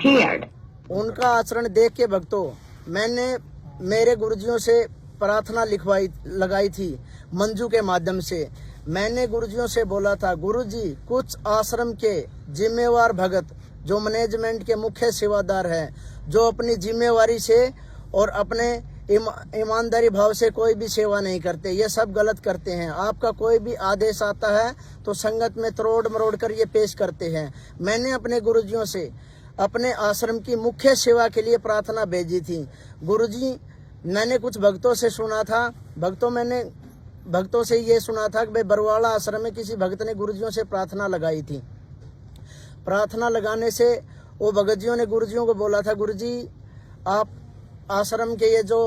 feared. उनका आचरण देख के भक्तों मैंने मेरे गुरुजियों से प्रार्थना लगाई थी मंजू के माध्यम से। मैंने गुरुजियों से बोला था, गुरुजी कुछ आश्रम के जिम्मेवार भगत जो मैनेजमेंट के मुख्य सेवादार हैं, जो अपनी जिम्मेवारी से और अपने ईमानदारी भाव से कोई भी सेवा नहीं करते, ये सब गलत करते हैं। आपका कोई भी आदेश आता है तो संगत में तरोड़ मरोड़ कर ये पेश करते हैं। मैंने अपने गुरुजियों से अपने आश्रम की मुख्य सेवा के लिए प्रार्थना भेजी थी। गुरुजी मैंने कुछ भक्तों से सुना था, भक्तों से ये सुना था कि भाई बरवाला आश्रम में किसी भक्त ने गुरुजियों से प्रार्थना लगाई थी। प्रार्थना लगाने से वो भगतजियों ने गुरुजियों को बोला था, गुरुजी आप आश्रम के ये जो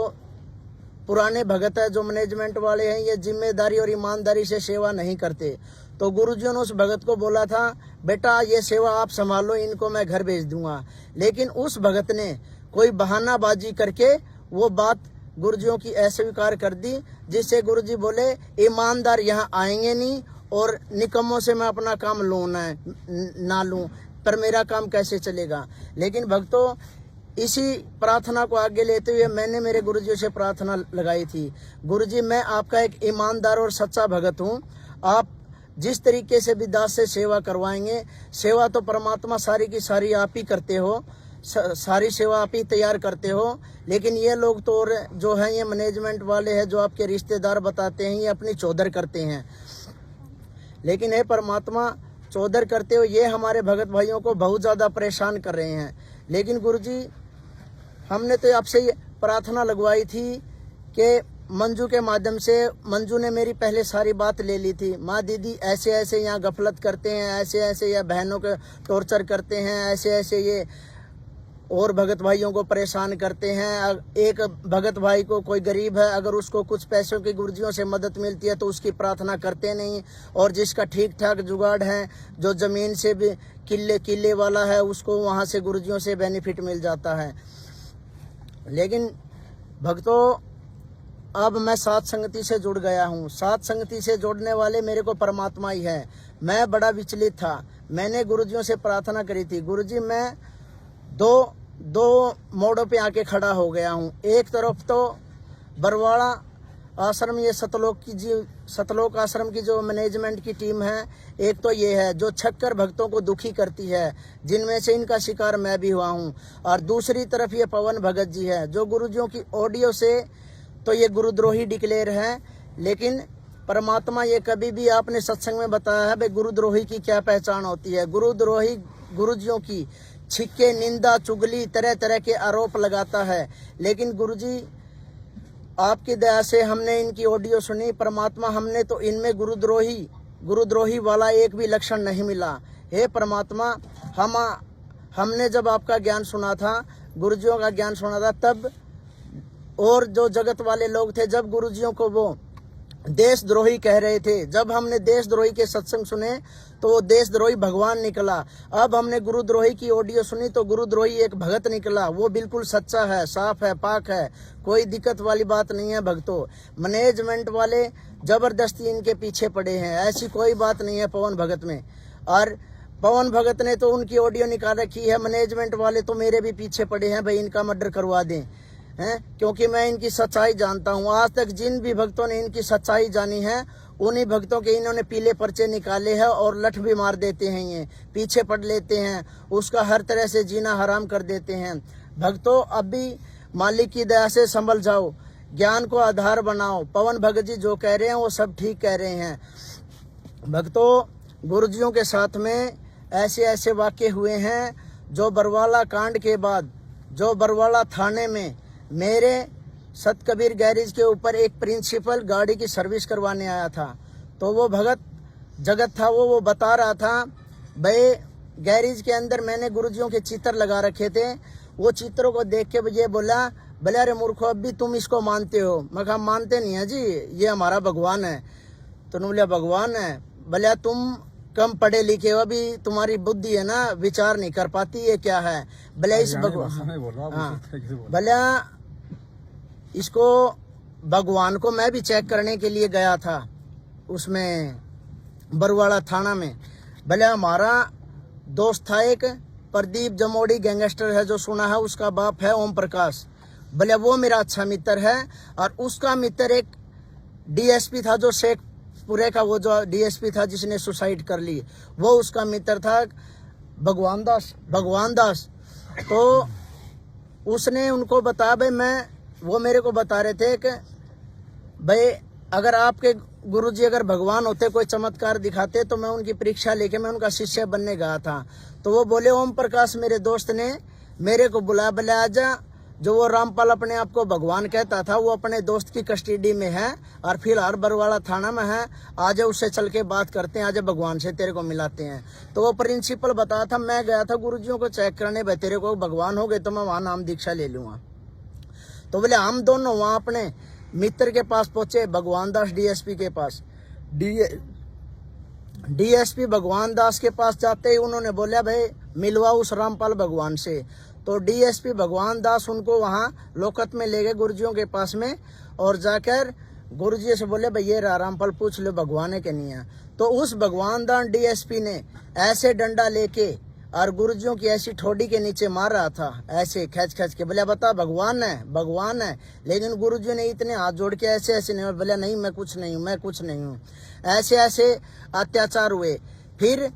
पुराने भगत है, जो मैनेजमेंट वाले हैं, ये जिम्मेदारी और ईमानदारी से सेवा नहीं करते। तो गुरुजियों ने उस भगत को बोला था, बेटा ये सेवा आप संभालो, इनको मैं घर भेज दूंगा। लेकिन उस भगत ने कोई बहानाबाजी करके वो बात गुरुजियों की अस्वीकार कर दी, जिससे गुरुजी बोले ईमानदार यहाँ आएंगे नहीं और निकम्मों से मैं अपना काम लूँ ना लूँ, पर मेरा काम कैसे चलेगा। लेकिन भक्तों इसी प्रार्थना को आगे लेते हुए मैंने मेरे गुरुजी से प्रार्थना लगाई थी, गुरुजी मैं आपका एक ईमानदार और सच्चा भगत हूँ। आप जिस तरीके से भी दास से सेवा करवाएंगे, सेवा तो परमात्मा सारी की सारी आप ही करते हो, सारी सेवा आप ही तैयार करते हो। लेकिन ये लोग तो और जो हैं ये मैनेजमेंट वाले हैं, जो आपके रिश्तेदार बताते हैं, ये अपनी चौधर करते हैं। लेकिन हे परमात्मा, चौधर करते हो ये हमारे भगत भाइयों को बहुत ज़्यादा परेशान कर रहे हैं। लेकिन गुरुजी हमने तो आपसे प्रार्थना लगवाई थी कि मंजू के माध्यम से, मंजू ने मेरी पहले सारी बात ले ली थी, माँ दीदी ऐसे ऐसे यहाँ गफलत करते हैं, ऐसे ऐसे ये बहनों के टॉर्चर करते हैं, ऐसे ऐसे ये और भगत भाइयों को परेशान करते हैं। एक भगत भाई को कोई गरीब है, अगर उसको कुछ पैसों की गुरुजियों से मदद मिलती है तो उसकी प्रार्थना करते नहीं, और जिसका ठीक ठाक जुगाड़ है, जो ज़मीन से भी किले वाला है, उसको वहाँ से गुरुजियों से बेनिफिट मिल जाता है। लेकिन भक्तों अब मैं साथ संगति से जुड़ गया हूँ। साथ संगति से जुड़ने वाले मेरे को परमात्मा ही है। मैं बड़ा विचलित था, मैंने गुरुजियों से प्रार्थना करी थी, गुरुजी मैं दो मोड़ों पे आके खड़ा हो गया हूँ। एक तरफ तो बरवाड़ा आश्रम, ये सतलोक आश्रम की जो मैनेजमेंट की टीम है, एक तो ये है जो छक्कर भक्तों को दुखी करती है, जिनमें से इनका शिकार मैं भी हुआ हूँ। और दूसरी तरफ ये पवन भगत जी है, जो गुरुजियों की ऑडियो से तो ये गुरुद्रोही डिक्लेयर है। लेकिन परमात्मा ये कभी भी आपने सत्संग में बताया है भाई गुरुद्रोही की क्या पहचान होती है। गुरुद्रोही गुरुजियों की छिक्के, निंदा, चुगली, तरह तरह के आरोप लगाता है। लेकिन गुरुजी आपकी दया से हमने इनकी ऑडियो सुनी, परमात्मा हमने तो इनमें गुरुद्रोही वाला एक भी लक्षण नहीं मिला। हे परमात्मा, हमने जब आपका ज्ञान सुना था, गुरुजियों का ज्ञान सुना था, तब और जो जगत वाले लोग थे, जब गुरुजियों को वो देशद्रोही कह रहे थे, जब हमने देशद्रोही के सत्संग सुने तो वो देशद्रोही भगवान निकला। अब हमने गुरुद्रोही की ऑडियो सुनी तो गुरुद्रोही एक भगत निकला, वो बिल्कुल सच्चा है, साफ है, पाक है, कोई दिक्कत वाली बात नहीं है। भक्तों मैनेजमेंट वाले जबरदस्ती इनके पीछे पड़े हैं, ऐसी कोई बात नहीं है पवन भगत में। और पवन भगत ने तो उनकी ऑडियो निकाल रखी है, मैनेजमेंट वाले तो मेरे भी पीछे पड़े हैं भाई इनका मर्डर करवा दें, हैं, क्योंकि मैं इनकी सच्चाई जानता हूँ। आज तक जिन भी भक्तों ने इनकी सच्चाई जानी है, उन्हीं भक्तों के इन्होंने पीले पर्चे निकाले हैं और लठ भी मार देते हैं, ये पीछे पड़ लेते हैं, उसका हर तरह से जीना हराम कर देते हैं। भक्तों अब भी मालिक की दया से संभल जाओ, ज्ञान को आधार बनाओ। पवन भगत जी जो कह रहे हैं वो सब ठीक कह रहे हैं। भक्तों गुरुजियों के साथ में ऐसे ऐसे वाक़े हुए हैं, जो बरवाला कांड के बाद, जो बरवाला थाने में मेरे सतकबीर गैरेज के ऊपर एक प्रिंसिपल गाड़ी की सर्विस करवाने आया था, तो वो भगत जगत था, वो बता रहा था भाई गैरेज के अंदर मैंने गुरुजियों के चित्र लगा रखे थे। वो चित्रों को देख के ये बोला, भले अरे मूर्खो अब भी तुम इसको मानते हो? मैं कहा मानते नहीं है जी, ये हमारा भगवान है। तो उन्होंने बोला भगवान है? भले तुम कम पढ़े लिखे हो, अभी तुम्हारी बुद्धि है ना, विचार नहीं कर पाती, ये क्या है? भले इस भगवान, हाँ, भले इसको भगवान को मैं भी चेक करने के लिए गया था उसमें बरवाड़ा थाना में। भले हमारा दोस्त था एक, प्रदीप जमोड़ी गैंगस्टर है जो सुना है, उसका बाप है ओम प्रकाश। बोले वो मेरा अच्छा मित्र है। और उसका मित्र एक डीएसपी था जो शेखपुरे का, वो जो डीएसपी था जिसने सुसाइड कर ली, वो उसका मित्र था भगवान दास। तो उसने उनको बताया भाई वो मेरे को बता रहे थे कि भाई अगर आपके गुरुजी अगर भगवान होते, कोई चमत्कार दिखाते, तो मैं उनकी परीक्षा लेके मैं उनका शिष्य बनने गया था। तो वो बोले ओम प्रकाश मेरे दोस्त ने मेरे को बुलाया, बोले आजा, जो वो रामपाल अपने आप को भगवान कहता था वो अपने दोस्त की कस्टडी में है और फिलहाल बरवाड़ा थाना में है, आज उससे चल के बात करते हैं, आज भगवान से तेरे को मिलाते हैं। तो वो प्रिंसिपल बताया था, मैं गया था गुरुजियों को चेक करने, भाई तेरे को भगवान हो गए तो मैं वहाँ नाम दीक्षा ले लूँगा। तो बोले हम दोनों वहाँ अपने मित्र के पास पहुंचे, भगवान दास डीएसपी के पास। डीएसपी भगवान दास के पास जाते ही उन्होंने बोला भाई मिलवा उस रामपाल भगवान से। तो डीएसपी भगवान दास उनको वहाँ लोकत में ले गए गुरुजियों के पास में, और जाकर गुरुजी से बोले भाई ये रामपाल पूछ लो भगवान है कि नहीं है। तो उस भगवान दास डीएसपी ने ऐसे डंडा लेके और गुरुजियों की ऐसी ठोडी के नीचे मार रहा था, ऐसे खच के, बोले बता भगवान है। लेकिन गुरुजी ने इतने हाथ जोड़ के ऐसे नहीं, बोले नहीं मैं कुछ नहीं हूँ। ऐसे अत्याचार हुए। फिर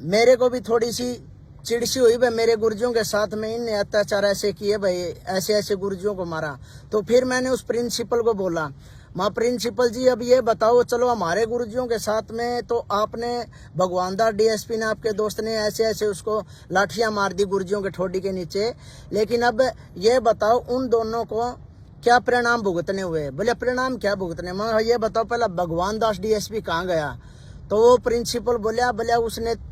मेरे को भी थोड़ी सी चिड़सी हुई भाई, मेरे गुरुजियों के साथ में इनने अत्याचार ऐसे किए भाई, ऐसे गुरुजियों को मारा। तो फिर मैंने उस प्रिंसिपल को बोला, माँ प्रिंसिपल जी अब ये बताओ, चलो हमारे गुरुजियों के साथ में तो आपने भगवान दास डीएसपी ने, आपके दोस्त ने ऐसे उसको लाठियां मार दी गुरुजियों के ठोडी के नीचे, लेकिन अब ये बताओ उन दोनों को क्या परिणाम भुगतने हुए। बोले परिणाम क्या भुगतने, मैं ये बताओ पहला भगवान दास डीएसपी कहाँ गया। तो वो प्रिंसिपल बोले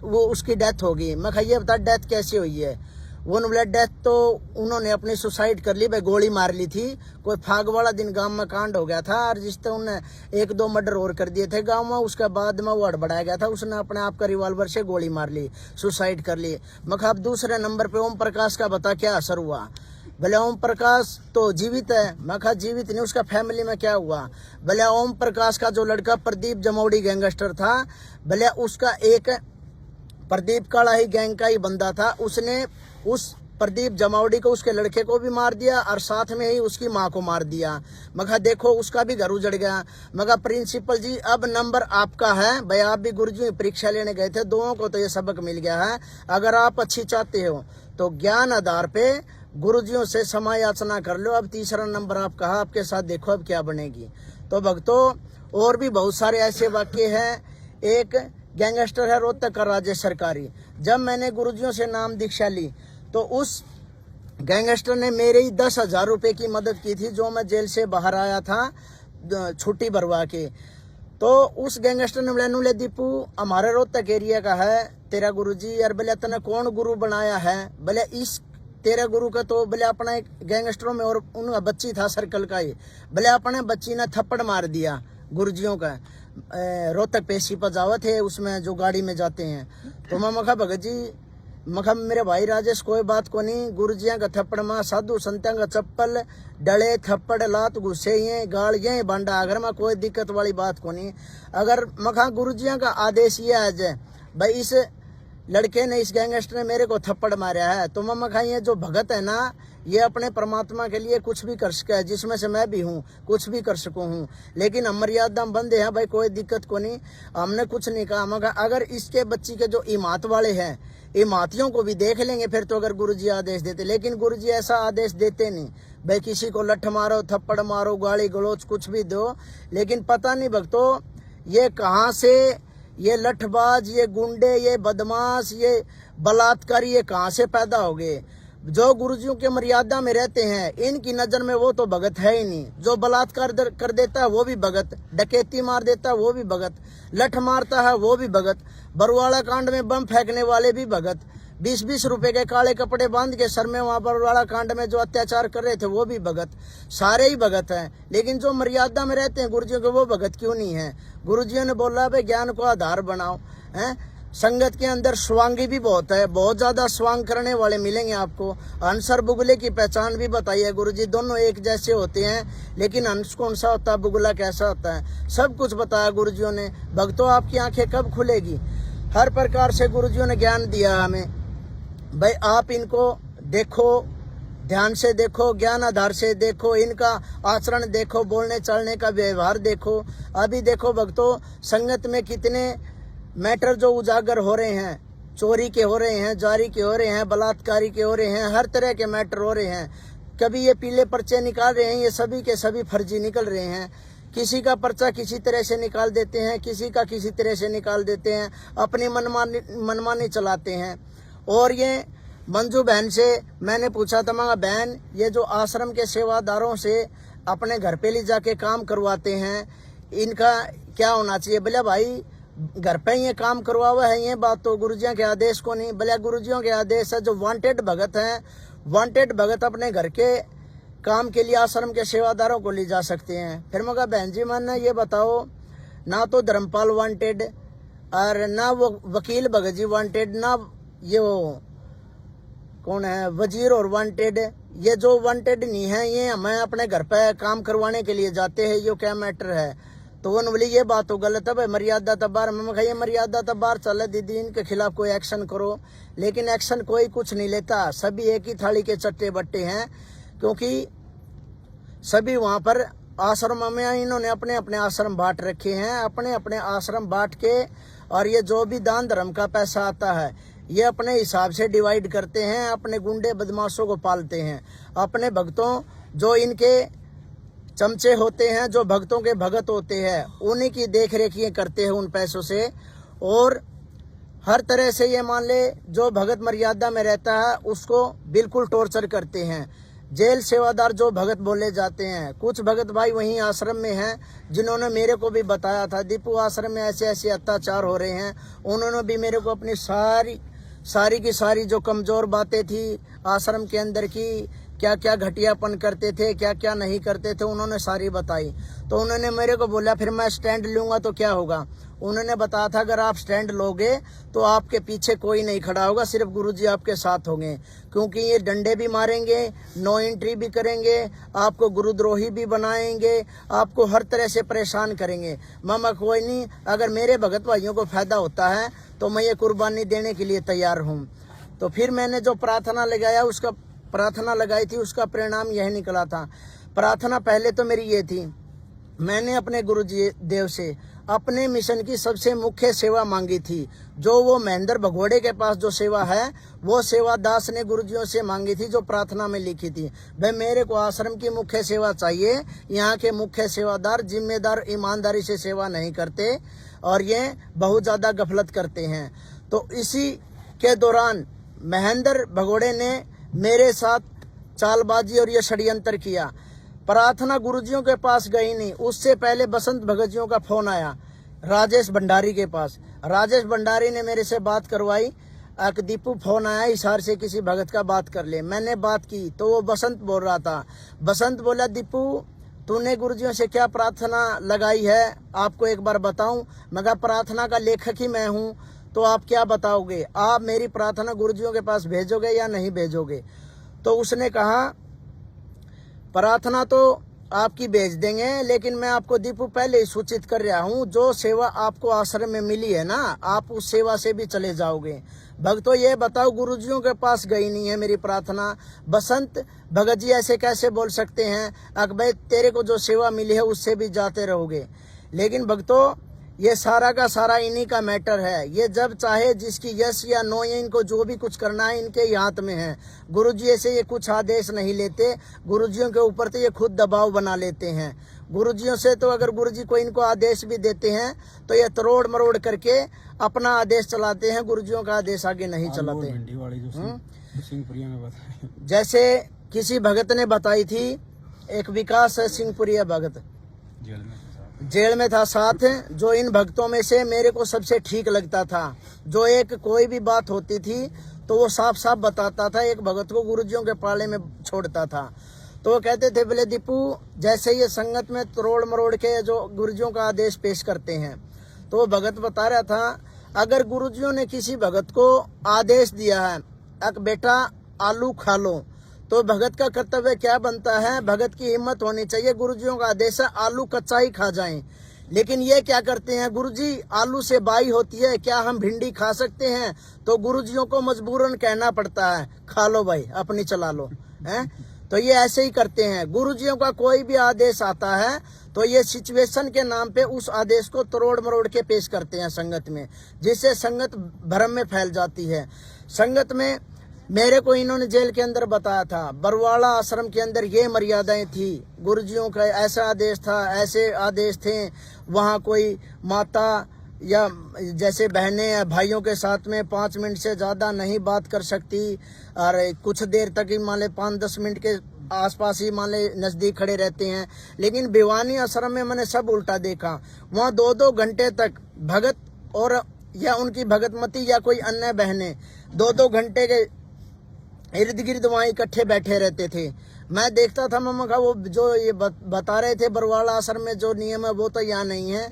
उसकी डेथ होगी। मैं ये बता डेथ कैसे हुई है। वो बोले डेथ तो उन्होंने अपनी सुसाइड कर ली भाई, गोली मार ली थी। कोई फाग वाला दिन गांव में कांड हो गया था और जिससे उन्हें 1-2 मर्डर और कर दिए थे गांव में। उसके बाद में वो हड़बड़ाया गया था, उसने अपने आप का रिवॉल्वर से गोली मार ली, सुसाइड कर ली। मैं अब दूसरे नंबर पे ओम प्रकाश का बता क्या असर हुआ। भले ओम प्रकाश तो जीवित है। मैं कहा जीवित नहीं, उसका फैमिली में क्या हुआ। भले ओम प्रकाश का जो लड़का प्रदीप जमोड़ी गैंगस्टर था, भले उसका एक प्रदीप काला ही गैंग का ही बंदा था, उसने उस प्रदीप जमावड़ी को, उसके लड़के को भी मार दिया और साथ में ही उसकी माँ को मार दिया। मगर देखो उसका भी घर उजड़ गया। मगर प्रिंसिपल जी अब नंबर आपका है भाई, आप भी गुरुजी परीक्षा लेने गए थे, दोनों को तो ये सबक मिल गया है। अगर आप अच्छी चाहते हो तो ज्ञान आधार पे गुरुजियों से समय याचना कर लो। अब तीसरा नंबर आप कहा, आपके साथ देखो अब क्या बनेगी। तो भक्तों और भी बहुत सारे ऐसे वाक्य हैं। एक गैंगस्टर है रोहतक का राजेश सरकारी। जब मैंने गुरुजियों से नाम दीक्षा ली तो उस गैंगस्टर ने मेरे ही 10,000 रुपये की मदद की थी, जो मैं जेल से बाहर आया था छुट्टी भरवा के। तो उस गैंगस्टर ने बोला दीपू हमारे रोहतक एरिया का है तेरा गुरुजी। यार बोले तने कौन गुरु बनाया है। बोले इस तेरा गुरु का तो बोले अपना एक गैंगस्टरों में और उनका बच्ची था सर्कल का ही। बोले अपने बच्ची ने थप्पड़ मार दिया गुरुजियों का। रोहतक पेशी पर जावत है उसमें जो गाड़ी में जाते हैं। तो मैं मखा भगत जी मखा मेरे भाई राजेश कोई बात को नहीं, गुरुजियां का थप्पड़ मां साधु संत्या का चप्पल डले थप्पड़ लात गुस्से ये गाल ये बांडा अगर मैं कोई दिक्कत वाली बात को नहीं। अगर मखा गुरुजियां का आदेश ये आ जाए भाई इस लड़के ने, इस गैंगस्टर ने मेरे को थप्पड़ मारा है, तो मैं मखा ये जो भगत है ना ये अपने परमात्मा के लिए कुछ भी कर सके, जिसमें से मैं भी हूँ, कुछ भी कर सकूँ हूँ। लेकिन हम मर्यादा बंदे हैं भाई, कोई दिक्कत को नहीं, हमने कुछ नहीं कहा। मगर अगर इसके बच्ची के जो इमात वाले हैं इमातियों को भी देख लेंगे फिर तो, अगर गुरुजी आदेश देते। लेकिन गुरुजी ऐसा आदेश देते नहीं भाई किसी को लठ मारो थप्पड़ मारो गाली गलोच कुछ भी दो। लेकिन पता नहीं भक्तों ये कहाँ से ये लठबाज, ये गुंडे, ये बदमाश, ये बलात्कारी ये कहाँ से पैदा हो गए। जो गुरुजियों के मर्यादा में रहते हैं इनकी नजर में वो तो भगत है ही नहीं। जो बलात्कार कर देता है वो भी भगत, डकैती मार देता है वो भी भगत, लठ मारता है वो भी भगत, बरवाड़ा कांड में बम फेंकने वाले भी भगत, 20-20 रुपए के काले कपड़े बांध के सर में वहां बरवाड़ा कांड में जो अत्याचार कर रहे थे वो भी भगत, सारे ही भगत हैं। लेकिन जो मर्यादा में रहते हैं गुरुजियों के वो भगत क्यों नहीं है। गुरुजियों ने बोला भाई ज्ञान को आधार बनाओ। है संगत के अंदर स्वांगी भी बहुत है, बहुत ज्यादा स्वांग करने वाले मिलेंगे आपको। हंसर बुगले की पहचान भी बताइए गुरुजी, दोनों एक जैसे होते हैं लेकिन हंस कौन सा होता है बुगला कैसा होता है, सब कुछ बताया गुरुजियों ने। भक्तों आपकी आंखें कब खुलेगी। हर प्रकार से गुरुजियों ने ज्ञान दिया हमें। भाई आप इनको देखो, ध्यान से देखो, ज्ञान आधार से देखो, इनका आचरण देखो, बोलने चलने का व्यवहार देखो। अभी देखो भक्तों, संगत में कितने मैटर जो उजागर हो रहे हैं, चोरी के हो रहे हैं, जारी के हो रहे हैं, बलात्कारी के हो रहे हैं, हर तरह के मैटर हो रहे हैं। कभी ये पीले पर्चे निकाल रहे हैं, ये सभी के सभी फर्जी निकल रहे हैं। किसी का पर्चा किसी तरह से निकाल देते हैं, किसी का किसी तरह से निकाल देते हैं, अपनी मनमानी चलाते हैं। और ये मंजू बहन से मैंने पूछा था, मगर बहन ये जो आश्रम के सेवादारों से अपने घर पे ले जाके काम करवाते हैं, इनका क्या होना चाहिए? बोले भाई घर पे ये काम करवा हुआ है, ये बात तो गुरुजियों के आदेश को नहीं। बोले गुरुजियों के आदेश है, जो वांटेड भगत हैं, वांटेड भगत अपने घर के काम के लिए आश्रम के सेवादारों को ले जा सकते हैं। फिर मगर बहन जी मैंने ये बताओ, ना तो धर्मपाल वांटेड और ना वो वकील भगत जी वांटेड, ना ये वो कौन है वजीर और वांटेड। ये जो वांटेड नहीं है, ये हमें अपने घर पे काम करवाने के लिए जाते हैं, ये क्या मैटर है? तो वो बोली ये बात तो गलत है भाई, मर्यादा तबार। मैं कहा ये मर्यादा तबार चले दीदी, इनके खिलाफ कोई एक्शन करो। लेकिन एक्शन कोई कुछ नहीं लेता, सभी एक ही थाली के चट्टे बट्टे हैं। क्योंकि सभी वहाँ पर आश्रम में इन्होंने अपने अपने आश्रम बांट रखे हैं, अपने अपने आश्रम बांट के, और ये जो भी दान धर्म का पैसा आता है ये अपने हिसाब से डिवाइड करते हैं, अपने गुंडे बदमाशों को पालते हैं। अपने भक्तों जो इनके चमचे होते हैं, जो भक्तों के भगत होते हैं, उन्हीं की देख रेख ये करते हैं उन पैसों से। और हर तरह से ये मान ले जो भगत मर्यादा में रहता है उसको बिल्कुल टॉर्चर करते हैं। जेल सेवादार जो भगत बोले जाते हैं, कुछ भगत भाई वहीं आश्रम में हैं जिन्होंने मेरे को भी बताया था, दीपू आश्रम में ऐसे ऐसे अत्याचार हो रहे हैं। उन्होंने भी मेरे को अपनी सारी की सारी जो कमजोर बातें थी आश्रम के अंदर की, क्या क्या घटियापन करते थे, क्या क्या नहीं करते थे, उन्होंने सारी बताई। तो उन्होंने मेरे को बोला फिर मैं स्टैंड लूंगा तो क्या होगा? उन्होंने बताया था अगर आप स्टैंड लोगे तो आपके पीछे कोई नहीं खड़ा होगा, सिर्फ गुरुजी आपके साथ होंगे। क्योंकि ये डंडे भी मारेंगे, नो एंट्री भी करेंगे, आपको गुरुद्रोही भी बनाएंगे, आपको हर तरह से परेशान करेंगे। मामा कोई नहीं, अगर मेरे भगत भाइयों को फायदा होता है तो मैं ये कुर्बानी देने के लिए तैयार हूँ। तो फिर मैंने जो प्रार्थना लगाई थी उसका परिणाम यह निकला था। प्रार्थना पहले तो मेरी ये थी, मैंने अपने गुरुजी देव से अपने मिशन की सबसे मुख्य सेवा मांगी थी, जो वो महेंद्र भगोड़े के पास जो सेवा है वो सेवा दास ने गुरुजियों से मांगी थी, जो प्रार्थना में लिखी थी। भाई मेरे को आश्रम की मुख्य सेवा चाहिए, यहाँ के मुख्य सेवादार जिम्मेदार ईमानदारी से सेवा नहीं करते और ये बहुत ज्यादा गफलत करते हैं। तो इसी के दौरान महेंद्र भगोड़े ने मेरे साथ चालबाजी और ये षड्यंत्र किया। प्रार्थना गुरुजियों के पास गई नहीं, उससे पहले बसंत भगत जियों का फोन आया राजेश भंडारी के पास। राजेश भंडारी ने मेरे से बात करवाई, दीपू फोन आया इशार से किसी भगत का बात कर ले। मैंने बात की तो वो बसंत बोल रहा था। बसंत बोला दीपू तूने गुरुजियों से क्या प्रार्थना लगाई है, आपको एक बार बताऊं? मगर प्रार्थना का लेखक ही मैं हूं, तो आप क्या बताओगे? आप मेरी प्रार्थना गुरुजियों के पास भेजोगे या नहीं भेजोगे? तो उसने कहा प्रार्थना तो आपकी भेज देंगे, लेकिन मैं आपको दीपू पहले ही सूचित कर रहा हूँ, जो सेवा आपको आश्रम में मिली है ना, आप उस सेवा से भी चले जाओगे। भक्तों ये बताओ गुरुजियों के पास गई नहीं है मेरी प्रार्थना। बसंत भगत जी ऐसे कैसे बोल सकते हैं? अकबर तेरे को जो सेवा मिली है उससे भी जाते रहोगे। लेकिन भक्तों ये सारा का सारा इन्हीं का मैटर है। ये जब चाहे जिसकी यस या नो, ये इनको जो भी कुछ करना है इनके हाथ में है। गुरुजी से ये कुछ आदेश नहीं लेते, गुरुजियों के ऊपर तो ये खुद दबाव बना लेते हैं। गुरुजियों से तो अगर गुरुजी को इनको आदेश भी देते हैं तो ये तरोड़ मरोड़ करके अपना आदेश चलाते हैं, गुरुजियों का आदेश आगे नहीं चलाते। जैसे किसी भगत ने बताई थी, एक विकास सिंहपुरिया भगत जेल में था साथ, जो इन भक्तों में से मेरे को सबसे ठीक लगता था, जो एक कोई भी बात होती थी तो वो साफ साफ बताता था, एक भगत को गुरुजियों के पाले में छोड़ता था। तो वो कहते थे बोले दीपू जैसे ये संगत में तरोड़ मरोड़ के जो गुरुजियों का आदेश पेश करते हैं, तो वो भगत बता रहा था अगर गुरुजियों ने किसी भगत को आदेश दिया है अक बेटा आलू खा लो, तो भगत का कर्तव्य क्या बनता है? भगत की हिम्मत होनी चाहिए, गुरुजियों का आदेश है आलू कच्चा ही खा जाएं। लेकिन ये क्या करते हैं, गुरुजी आलू से बाई होती है, क्या हम भिंडी खा सकते हैं? तो गुरुजियों को मजबूरन कहना पड़ता है, खा लो भाई, अपनी चला लो, हैं? तो ये ऐसे ही करते हैं। गुरुजियों का कोई भी आदेश आता है तो ये सिचुएशन के नाम पे उस आदेश को तोड़ मरोड़ के पेश करते हैं संगत में, जिससे संगत भ्रम में फैल जाती है। संगत में मेरे को इन्होंने जेल के अंदर बताया था, बरवाड़ा आश्रम के अंदर ये मर्यादाएं थी, गुरुजियों का ऐसा आदेश था, ऐसे आदेश थे। वहाँ कोई माता या जैसे बहनें या भाइयों के साथ में 5 मिनट से ज़्यादा नहीं बात कर सकती, और कुछ देर तक ही मान ले 5-10 मिनट के आसपास ही मान ले नज़दीक खड़े रहते हैं। लेकिन भिवानी आश्रम में मैंने सब उल्टा देखा, वहाँ 2-2 घंटे तक भगत और या उनकी भगतमती या कोई अन्य बहनें 2-2 घंटे के इर्द गिर्द वहाँ इकट्ठे बैठे रहते थे। मैं देखता था, मम्मा का वो जो ये बता रहे थे बरवाड़ा आश्रम में जो नियम है वो तो यहाँ नहीं है।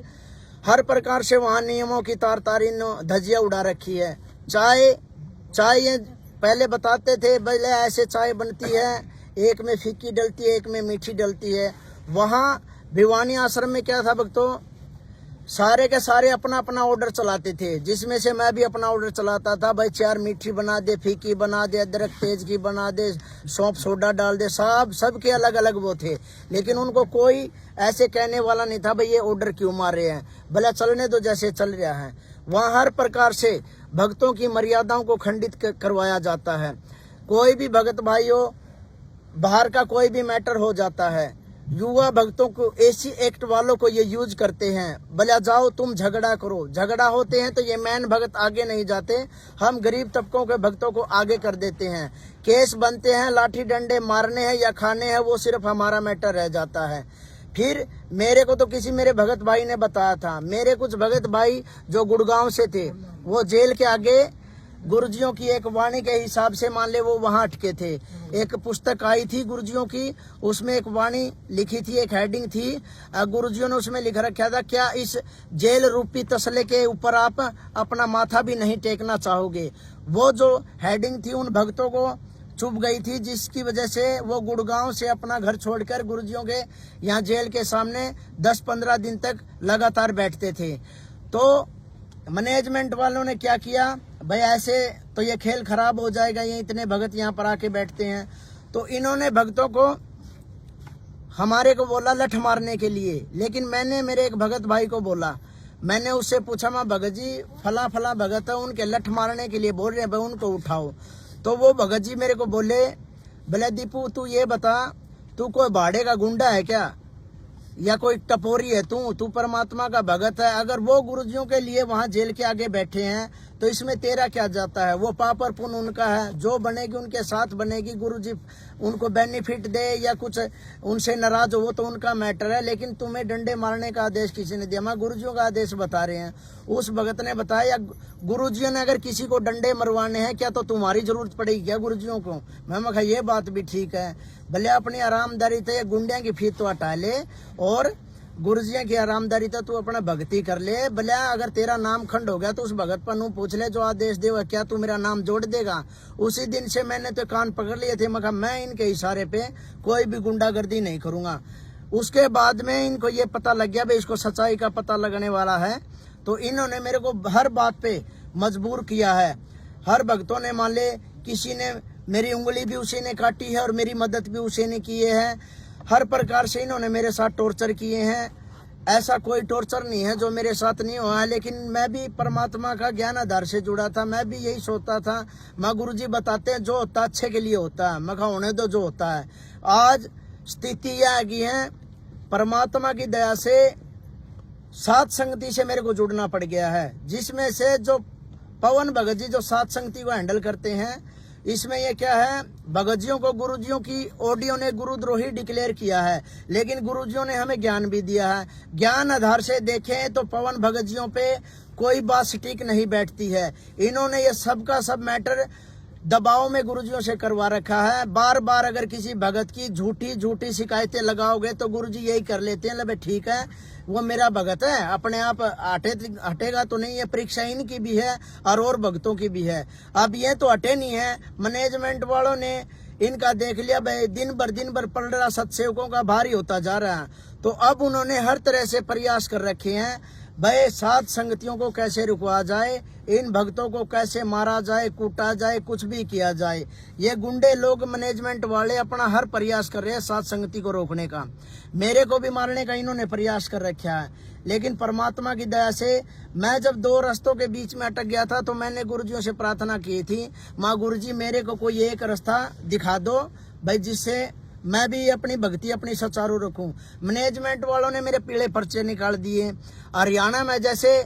हर प्रकार से वहाँ नियमों की तार-तारी धज्जियाँ उड़ा रखी है। चाय ये पहले बताते थे पहले ऐसे चाय बनती है, एक में फीकी डलती है, एक में मीठी डलती है। वहाँ भिवानी आश्रम में क्या था भक्तों, सारे के सारे अपना अपना ऑर्डर चलाते थे, जिसमें से मैं भी अपना ऑर्डर चलाता था। भाई 4 मीठी बना दे, फीकी बना दे, अदरक तेज की बना दे, सौंफ सोडा डाल दे, सबके अलग अलग वो थे। लेकिन उनको कोई ऐसे कहने वाला नहीं था भाई ये ऑर्डर क्यों मार रहे हैं, भला चलने दो जैसे चल रहा है। वहाँ हर प्रकार से भक्तों की मर्यादाओं को खंडित करवाया जाता है। कोई भी भगत भाई हो, बाहर का कोई भी मैटर हो जाता है, युवा भक्तों को एसी एक्ट वालों को ये यूज करते हैं, भला जाओ तुम झगड़ा करो। झगड़ा होते हैं तो ये मैन भगत आगे नहीं जाते, हम गरीब तबकों के भक्तों को आगे कर देते हैं। केस बनते हैं, लाठी डंडे मारने हैं या खाने हैं, वो सिर्फ हमारा मैटर रह जाता है। फिर मेरे को तो किसी मेरे भगत भाई ने बताया था, मेरे कुछ भगत भाई जो गुड़गांव से थे, वो जेल के आगे गुरुजियों की एक वाणी के हिसाब से मान ले वो वहाँ अटके थे। एक पुस्तक आई थी गुरुजियों की, उसमें एक वाणी लिखी थी, एक हेडिंग थी, गुरुजियों ने उसमें लिख रखा था, क्या इस जेल रूपी तसले के ऊपर आप अपना माथा भी नहीं टेकना चाहोगे। वो जो हेडिंग थी उन भक्तों को चुभ गई थी, जिसकी वजह से वो गुड़गांव से अपना घर छोड़कर गुरुजियों के यहाँ जेल के सामने 10-15 दिन तक लगातार बैठते थे। तो मैनेजमेंट वालों ने क्या किया, भाई ऐसे तो ये खेल खराब हो जाएगा, ये इतने भगत यहाँ पर आके बैठते हैं। तो इन्होंने भक्तों को हमारे को बोला लठ मारने के लिए। लेकिन मैंने मेरे एक भगत भाई को बोला, मैंने उससे पूछा, माँ भगत जी फला फला भगत है, उनके लठ मारने के लिए बोल रहे हैं, भाई उनको उठाओ। तो वो भगत जी मेरे को बोले, भले दीपू तू ये बता, तू कोई भाड़े का गुंडा है क्या, या कोई टपोरी है तू परमात्मा का भगत है। अगर वो गुरुजियों के लिए वहाँ जेल के आगे बैठे हैं तो इसमें तेरा क्या जाता है, वो पाप और पुण्य उनका है, जो बनेगी उनके साथ बनेगी, गुरुजी उनको बेनिफिट दे या कुछ उनसे नाराज हो वो तो उनका मैटर है। लेकिन तुम्हें डंडे मारने का आदेश किसी ने दिया, मैं गुरुजियों का आदेश बता रहे हैं। उस भगत ने बताया, गुरुजियों ने अगर किसी को डंडे मरवाने हैं क्या तो तुम्हारी जरूरत पड़ेगी क्या गुरुजियों को। मैं कहा ये बात भी ठीक है, भले अपनी आरामदारी थे गुंडिया की फीत तो हटा ले और गुरुजिया की आरामदारी तो तू अपना भक्ति कर ले। भले अगर तेरा नाम खंड हो गया तो उस भगत पर नू पूछ ले जो आदेश दे, क्या तू मेरा नाम जोड़ देगा। उसी दिन से मैंने तो कान पकड़ लिए थे, मैं इनके इशारे पे कोई भी गुंडागर्दी नहीं करूंगा। उसके बाद में इनको ये पता लग गया भाई इसको सच्चाई का पता लगने वाला है, तो इन्होंने मेरे को हर बात पे मजबूर किया है। हर भक्तों ने मान ले, किसी ने मेरी उंगली भी उसी ने काटी है और मेरी मदद भी उसी ने किए है। हर प्रकार से इन्होंने मेरे साथ टॉर्चर किए हैं, ऐसा कोई टॉर्चर नहीं है जो मेरे साथ नहीं हुआ है। लेकिन मैं भी परमात्मा का ज्ञान आधार से जुड़ा था, मैं भी यही सोचता था, माँ गुरुजी बताते हैं जो होता है अच्छे के लिए होता है, मैं कहा होने दो जो होता है। आज स्थिति यह आ गई है, परमात्मा की दया से सात संगति से मेरे को जुड़ना पड़ गया है, जिसमें से जो पवन भगत जी जो सात संगति को हैंडल करते हैं, इसमें ये क्या है, भगतजियों को गुरुजियों की ऑडियो ने गुरुद्रोही डिक्लेयर किया है, लेकिन गुरुजियों ने हमें ज्ञान भी दिया है। ज्ञान आधार से देखें तो पवन भगतजियों पे कोई बात सटीक नहीं बैठती है। इन्होंने ये सब का सब मैटर दबाव में गुरुजियों से करवा रखा है। बार बार अगर किसी भगत की झूठी शिकायतें लगाओगे तो गुरुजी यही कर लेते हैं, ले ठीक है वो मेरा भगत है, अपने आप हटेगा तो नहीं। ये परीक्षा इनकी भी है और भक्तों की भी है। अब ये तो हटे नहीं है, मैनेजमेंट वालों ने इनका देख लिया भाई दिन भर पल रहा सत्सेवकों का भारी होता जा रहा है। तो अब उन्होंने हर तरह से प्रयास कर रखे हैं भाई साध संगतियों को कैसे रुकवा जाए, इन भक्तों को कैसे मारा जाए, कूटा जाए, कुछ भी किया जाए। ये गुंडे लोग मैनेजमेंट वाले अपना हर प्रयास कर रहे हैं साध संगति को रोकने का। मेरे को भी मारने का इन्होंने प्रयास कर रखा है, लेकिन परमात्मा की दया से मैं जब दो रास्तों के बीच में अटक गया था तो मैंने गुरुजियों से प्रार्थना की थी, माँ गुरुजी मेरे को कोई एक रास्ता दिखा दो भाई जिससे मैं भी अपनी भक्ति अपनी सुचारू रखूं। मैनेजमेंट वालों ने मेरे पीले पर्चे निकाल दिए। हरियाणा में जैसे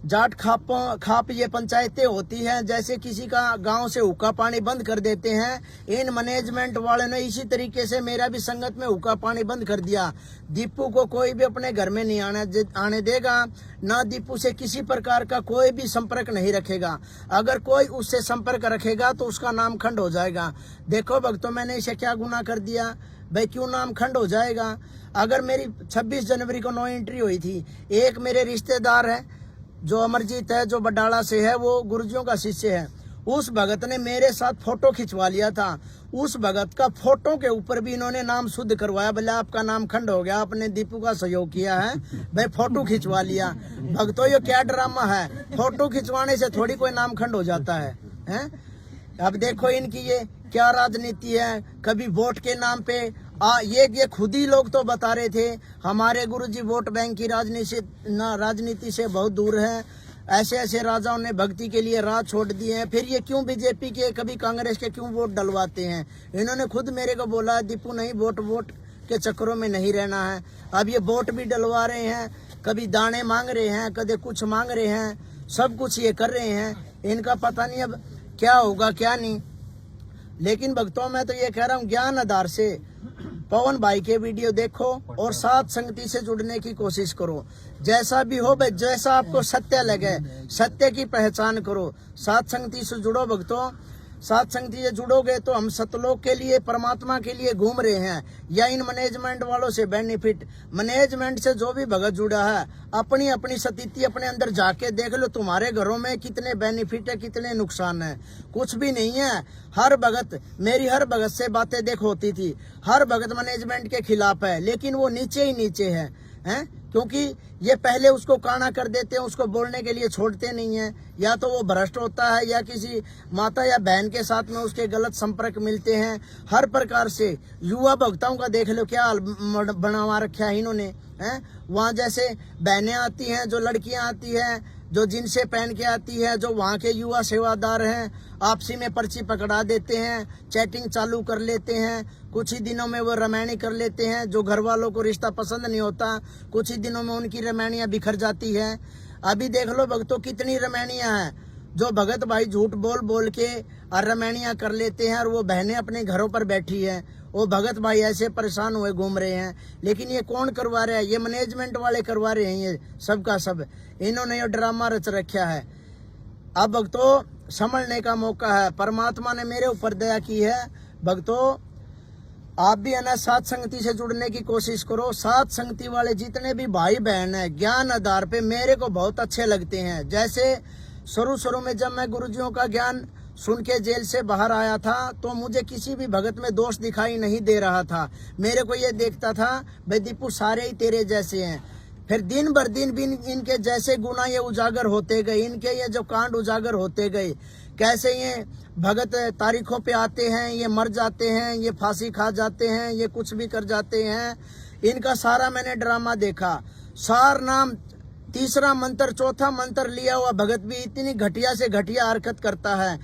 जाट खाप ये पंचायतें होती हैं, जैसे किसी का गांव से हुक्का पानी बंद कर देते हैं, इन मैनेजमेंट वालों ने इसी तरीके से मेरा भी संगत में हुक्का पानी बंद कर दिया। दीपू को कोई भी अपने घर में नहीं आने देगा, ना दीपू से किसी प्रकार का कोई भी संपर्क नहीं रखेगा। अगर कोई उससे संपर्क रखेगा तो उसका नाम खंड हो जाएगा। देखो भक्तों, मैंने इसे क्या गुनाह कर दिया भाई, क्यों नाम खंड हो जाएगा। अगर मेरी 26 जनवरी को 9 एंट्री हुई थी, एक मेरे रिश्तेदार है जो अमरजीत है, जो बडाला से है, वो गुरुजियों का शिष्य है, उस भगत ने मेरे साथ फोटो खिंचवा लिया था। उस भगत का फोटो के ऊपर भी इन्होंने नाम शुद्ध करवाया, बोले आपका नाम खंड हो गया, आपने दीपू का सहयोग किया है भाई, फोटो खिंचवा लिया। भक्तों ये क्या ड्रामा है, फोटो खिंचवाने से थोड़ी कोई नाम खंड हो जाता है, हैं? अब देखो इनकी ये क्या राजनीति है, कभी वोट के नाम पे ये खुद ही लोग तो बता रहे थे हमारे गुरुजी वोट बैंक की राजनीति से बहुत दूर है, ऐसे ऐसे राजाओं ने भक्ति के लिए राह छोड़ दिए हैं, फिर ये क्यों बीजेपी के कभी कांग्रेस के क्यों वोट डलवाते हैं। इन्होंने खुद मेरे को बोला है दीपू नहीं, वोट के चक्करों में नहीं रहना है। अब ये वोट भी डलवा रहे हैं, कभी दाने मांग रहे हैं, कभी कुछ मांग रहे हैं, सब कुछ ये कर रहे हैं। इनका पता नहीं अब क्या होगा क्या नहीं। लेकिन भक्तों मैं तो ये कह रहा हूँ, ज्ञान आधार से पवन भाई के वीडियो देखो और साध संगति से जुड़ने की कोशिश करो। जैसा भी हो भाई, जैसा आपको सत्य लगे, सत्य की पहचान करो, साध संगति से जुड़ो भक्तों। साध संगति से जुड़ोगे तो हम सतलोक के लिए, परमात्मा के लिए घूम रहे हैं, या इन मैनेजमेंट वालों से बेनिफिट। मैनेजमेंट से जो भी भगत जुड़ा है, अपनी अपनी स्थिति अपने अंदर जाके देख लो, तुम्हारे घरों में कितने बेनिफिट है, कितने नुकसान है। कुछ भी नहीं है। हर भगत, मेरी हर भगत से बातें देख होती थी, हर भगत मैनेजमेंट के खिलाफ है, लेकिन वो नीचे ही नीचे है, हैं? क्योंकि ये पहले उसको काना कर देते हैं, उसको बोलने के लिए छोड़ते नहीं है। या तो वो भ्रष्ट होता है, या किसी माता या बहन के साथ में उसके गलत संपर्क मिलते हैं। हर प्रकार से युवा भक्तों का देख लो क्या बनवा रखा है इन्होंने, हैं? वहाँ जैसे बहनें आती हैं, जो लड़कियां आती हैं, जो जिनसे पहन के आती है, जो वहाँ के युवा सेवादार हैं, आपसी में पर्ची पकड़ा देते हैं, चैटिंग चालू कर लेते हैं, कुछ ही दिनों में वो रमैनी कर लेते हैं। जो घर वालों को रिश्ता पसंद नहीं होता, कुछ ही दिनों में उनकी रमैनियाँ बिखर जाती हैं। अभी देख लो भक्तों कितनी रमैनियाँ हैं, जो भगत भाई झूठ बोल बोल के और रमैनियाँ कर लेते हैं, और वो बहनें अपने घरों पर बैठी हैं, वो भगत भाई ऐसे परेशान हुए घूम रहे हैं। लेकिन ये कौन करवा रहा है? ये मैनेजमेंट वाले करवा रहे हैं, ये सब का सब इन्होंने ये ड्रामा रच रखा है। अब भक्तों संभलने का मौका है, परमात्मा ने मेरे ऊपर दया की है। भक्तों आप भी है ना साध संगति से जुड़ने की कोशिश करो। साध संगति वाले जितने भी भाई बहन हैं, ज्ञान आधार पे मेरे को बहुत अच्छे लगते हैं। जैसे शुरू में जब मैं गुरुजियों का ज्ञान सुन के जेल से बाहर आया था, तो मुझे किसी भी भगत में दोष दिखाई नहीं दे रहा था। मेरे को ये देखता था भाई दीपू सारे ही तेरे जैसे हैं। फिर दिन भर दिन भी इनके जैसे गुना ये उजागर होते गए, इनके ये जो कांड उजागर होते गए, कैसे ये भगत तारीखों पे आते हैं, ये मर जाते हैं, ये फांसी खा जाते हैं, ये कुछ भी कर जाते हैं। इनका सारा मैंने ड्रामा देखा। सार नाम तीसरा मंत्र चौथा मंत्र लिया हुआ भगत भी इतनी घटिया से घटिया हरकत करता है।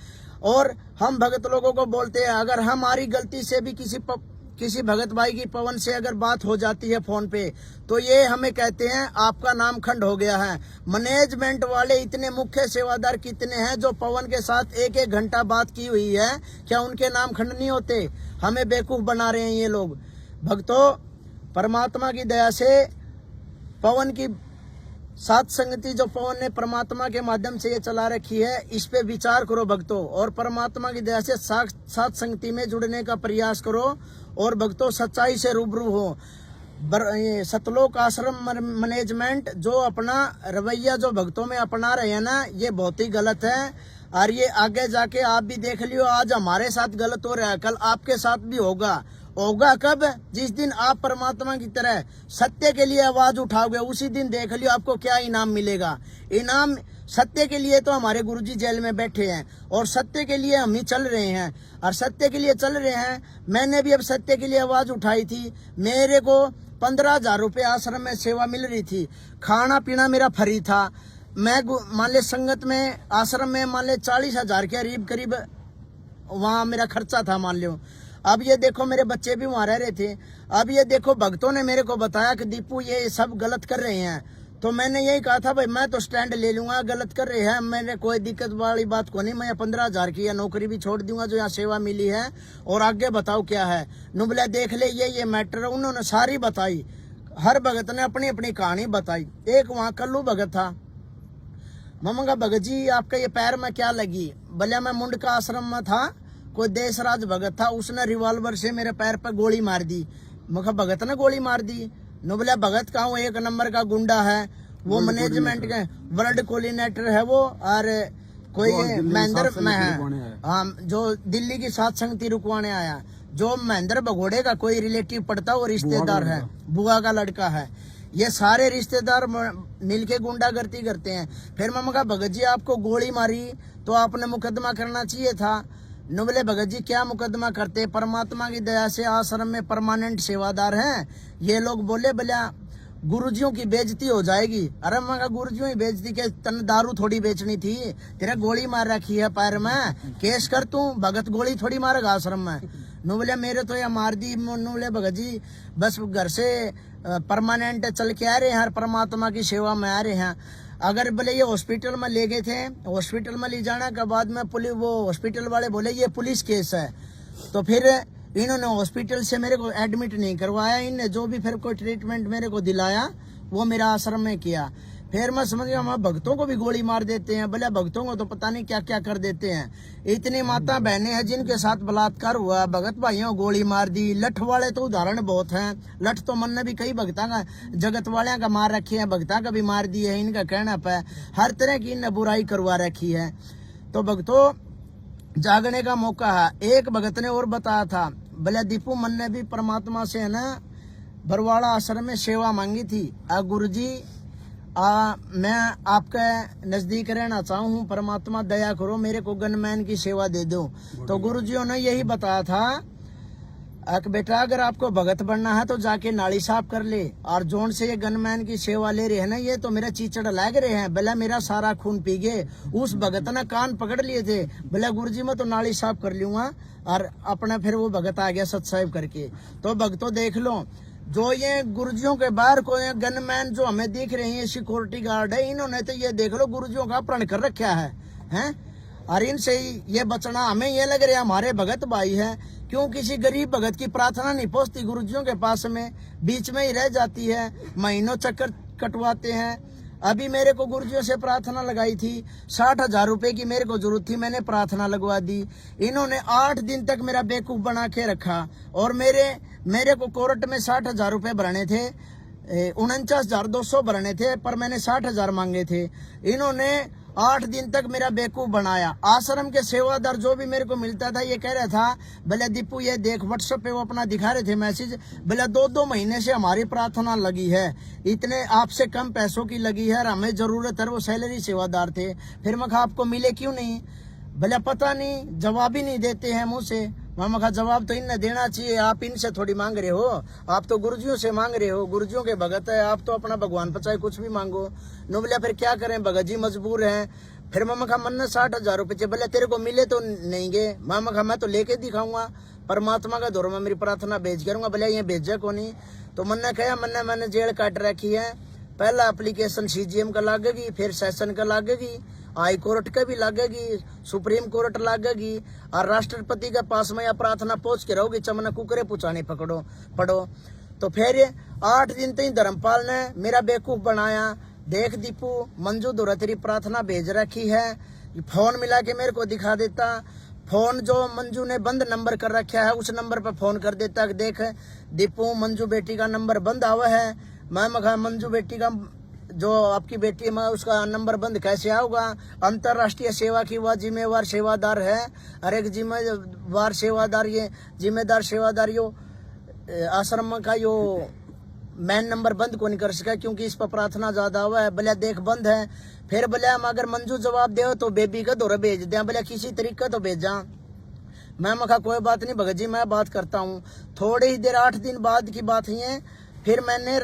और हम भगत लोगों को बोलते हैं, अगर हमारी गलती से भी किसी भगत भाई की पवन से अगर बात हो जाती है फोन पे, तो ये हमें कहते हैं आपका नाम खंड हो गया है। मैनेजमेंट वाले इतने मुख्य सेवादार कितने हैं जो पवन के साथ 1-1 घंटा बात की हुई है, क्या उनके नाम खंड नहीं होते? हमें बेवकूफ बना रहे हैं ये लोग। भक्तों परमात्मा की दया से पवन की साध संगति जो पवन ने परमात्मा के माध्यम से ये चला रखी है, इस पे विचार करो भक्तों, और परमात्मा की दया से साध संगति में जुड़ने का प्रयास करो। और भक्तों सच्चाई से रूबरू हो। सतलोक आश्रम मैनेजमेंट जो अपना रवैया जो भक्तों में अपना रहे हैं ना, ये बहुत ही गलत है। और ये आगे जाके आप भी देख लियो, आज हमारे साथ गलत हो रहा है, कल आपके साथ भी होगा। होगा कब? जिस दिन आप परमात्मा की तरह सत्य के लिए आवाज उठाओगे, उसी दिन देख लियो आपको क्या इनाम मिलेगा। इनाम सत्य के लिए तो हमारे गुरुजी जेल में बैठे हैं और सत्य के लिए हम ही चल रहे हैं और सत्य के लिए चल रहे हैं। मैंने भी अब सत्य के लिए आवाज उठाई थी। मेरे को 15,000 रुपये आश्रम में सेवा मिल रही थी, खाना पीना मेरा फ्री था। मैं मान ले संगत में आश्रम में मान ले 40,000 के करीब वहाँ मेरा खर्चा था मान लो। अब ये देखो मेरे बच्चे भी वहाँ रह रहे थे। अब ये देखो भक्तों ने मेरे को बताया कि दीपू ये सब गलत कर रहे हैं, तो मैंने यही कहा था भाई मैं तो स्टैंड ले लूंगा, गलत कर रहे हैं, मैंने कोई दिक्कत वाली बात को नहीं। मैं 15,000 की नौकरी भी छोड़ दूंगा जो यहाँ सेवा मिली है और आगे बताओ क्या है। नुबला देख ले ये मैटर। उन्होंने सारी बताई, हर भगत ने अपनी अपनी कहानी बताई। एक वहाँ कल्लू भगत था। ममंगा भगत जी आपका ये पैर में क्या लगी? भले मैं मुंड का आश्रम में था, कोई देशराज भगत था, उसने रिवॉल्वर से मेरे पैर पर गोली मार दी। मुखा भगत ने गोली मार दी। नुबला भगत का हूँ, 1 नंबर का गुंडा है वो, मैनेजमेंट के वर्ल्ड कोऑर्डिनेटर है वो, और कोई महेंद्र में है हाँ जो दिल्ली की सात संगति रुकवाने आया। जो महेंद्र भगोड़े का कोई रिलेटिव पड़ता वो रिश्तेदार है, बुआ का लड़का है। ये सारे रिश्तेदार मिलके गुंडागर्दी करते हैं। फिर मैं कहा भगत जी आपको गोली मारी तो आपने मुकदमा करना चाहिए था। नुबले भगत जी क्या मुकदमा करते, परमात्मा की दया से आश्रम में परमानेंट सेवादार हैं। ये लोग बोले भला गुरुजियों की बेइज्जती हो जाएगी। अरे मैं कहा गुरुजियों की बेइज्जती के तन दारू थोड़ी बेचनी थी, तेरा गोली मार रखी है पैर में, केस कर तू। भगत गोली थोड़ी मारेगा आश्रम में। नुबले मेरे तो ये मार दी। नुबले भगत जी बस घर से परमानेंट चल के आ रहे हैं, हर परमात्मा की सेवा में आ रहे हैं। अगर बोले ये हॉस्पिटल में ले गए थे, हॉस्पिटल में ले जाने के बाद में पुलिस वो हॉस्पिटल वाले बोले ये पुलिस केस है, तो फिर इन्होंने हॉस्पिटल से मेरे को एडमिट नहीं करवाया। इनने जो भी फिर कोई ट्रीटमेंट मेरे को दिलाया वो मेरा आश्रम में किया। फिर मैं समझ गया हमारे भक्तों को भी गोली मार देते हैं। भले भक्तों को तो पता नहीं क्या क्या कर देते हैं। इतनी माता बहनें हैं जिनके साथ बलात्कार हुआ, भगत भाइयों गोली मार दी। लठ वाले तो उदाहरण बहुत हैं। लठ तो मन ने भी कई भक्ता का जगत वाले का मार रखे हैं, भक्ता का भी मार दिए है। इनका कहना पे हर तरह की इनने बुराई करवा रखी है। तो भक्तों जागने का मौका है। एक भगत ने और बताया था, भले दीपू मन ने भी परमात्मा से है ना बरवाड़ा आश्रम में सेवा मांगी थी। गुरु जी मैं आपके नजदीक रहना चाहूँ, परमात्मा दया करो मेरे को गनमैन की सेवा दे दो। तो गुरुजियों ने यही बताया था कि बेटा अगर आपको भगत बनना है तो जाके नाली साफ कर ले, और जोन से ये गनमैन की सेवा ले रहे हैं ना ये तो मेरा चीचड़ लाग रहे हैं, भला मेरा सारा खून पी गए। उस भगत ने कान पकड़ लिए थे, भला गुरुजी मैं तो नाली साफ कर लूंगा, और अपना फिर वो भगत आ गया सत्साहिब करके। तो भगतों देख लो, जो ये गुरुजियों के बाहर को गनमैन जो हमें दिख रहे हैं सिक्योरिटी गार्ड है, इन्होंने तो ये देख लो गुरुजियों का अपहरण कर रखा है हैं? और इनसे ये बचना हमें ये लग रहा है हमारे भगत भाई है। क्यों किसी गरीब भगत की प्रार्थना नहीं पहुंचती गुरुजियों के पास में, बीच में ही रह जाती है, महीनों चक्कर कटवाते हैं। अभी मेरे को गुरुजियों से प्रार्थना लगाई थी, 60,000 रुपए की मेरे को जरूरत थी, मैंने प्रार्थना लगवा दी। इन्होंने 8 दिन तक मेरा बेवकूफ बना के रखा, और मेरे को कोर्ट में 60,000 रुपए भरने थे, 49,200 भरने थे, पर मैंने 60,000 मांगे थे। इन्होंने 8 दिन तक मेरा बेवकूफ बनाया। आश्रम के सेवादार जो भी मेरे को मिलता था ये कह रहा था, भले दीपू ये देख व्हाट्सएप पे वो अपना दिखा रहे थे मैसेज, भले 2-2 महीने से हमारी प्रार्थना लगी है, इतने आपसे कम पैसों की लगी है और हमें जरूरत है। वो सैलरी सेवादार थे। फिर मैं कहा आपको मिले क्यों नहीं? भले पता नहीं, जवाब ही नहीं देते हैं मुँह से। मैं कहा जवाब तो इन्हें देना चाहिए, आप इनसे थोड़ी मांग रहे हो, आप तो गुरुजियों से मांग रहे हो, गुरुजियों के भगत है, आप तो अपना भगवान पर चाहे कुछ भी मांगो। नो बोले फिर क्या करें, भगत जी मजबूर हैं। फिर मैं कहा मन 60,000 रुपये बोले तेरे को मिले तो नहीं गए। मैं कहा मैं तो लेके दिखाऊंगा, परमात्मा का दौर में मेरी प्रार्थना भेज करूंगा, भले ये भेजे को नहीं। तो मन ने कहा मैंने जेल काट रखी है, पहला एप्लीकेशन CGM का लागेगी, फिर सेशन का लागेगी, हाई कोर्ट का भी लागेगी, सुप्रीम कोर्ट लागेगी, और राष्ट्रपति के पास में यह प्रार्थना पहुंच के रहोगी, चमना कुकरे पुचाने पड़ो। तो फिर 8 दिन तक धर्मपाल ने मेरा बेवकूफ बनाया। देख दीपू मंजू दोरा तेरी प्रार्थना भेज रखी है, फोन मिला के मेरे को दिखा देता। फोन जो मंजू ने बंद नंबर कर रखा है उस नंबर पर फोन कर देता कि देख दीपू मंजू बेटी का नंबर बंद आवा है। मैं कहा मंजू बेटी का जो आपकी बेटी है उसका नंबर बंद कैसे आओगा? अंतरराष्ट्रीय सेवा की वह जिम्मेवार सेवादार है, हर एक जिम्मेवार सेवादार ये जिम्मेदार सेवादारियों आश्रम का यो मैन नंबर बंद को नहीं कर सका क्योंकि इस पर प्रार्थना ज्यादा हुआ है। बोले देख बंद है। फिर बोले हम अगर मंजू जवाब दे तो बेबी का दौरा भेज दें। बोले किसी तरीके तो भेजा। मैं कहा कोई बात नहीं भगत जी मैं बात करता हूँ। थोड़ी ही देर 8 दिन बाद की बात ही है। फिर मैंने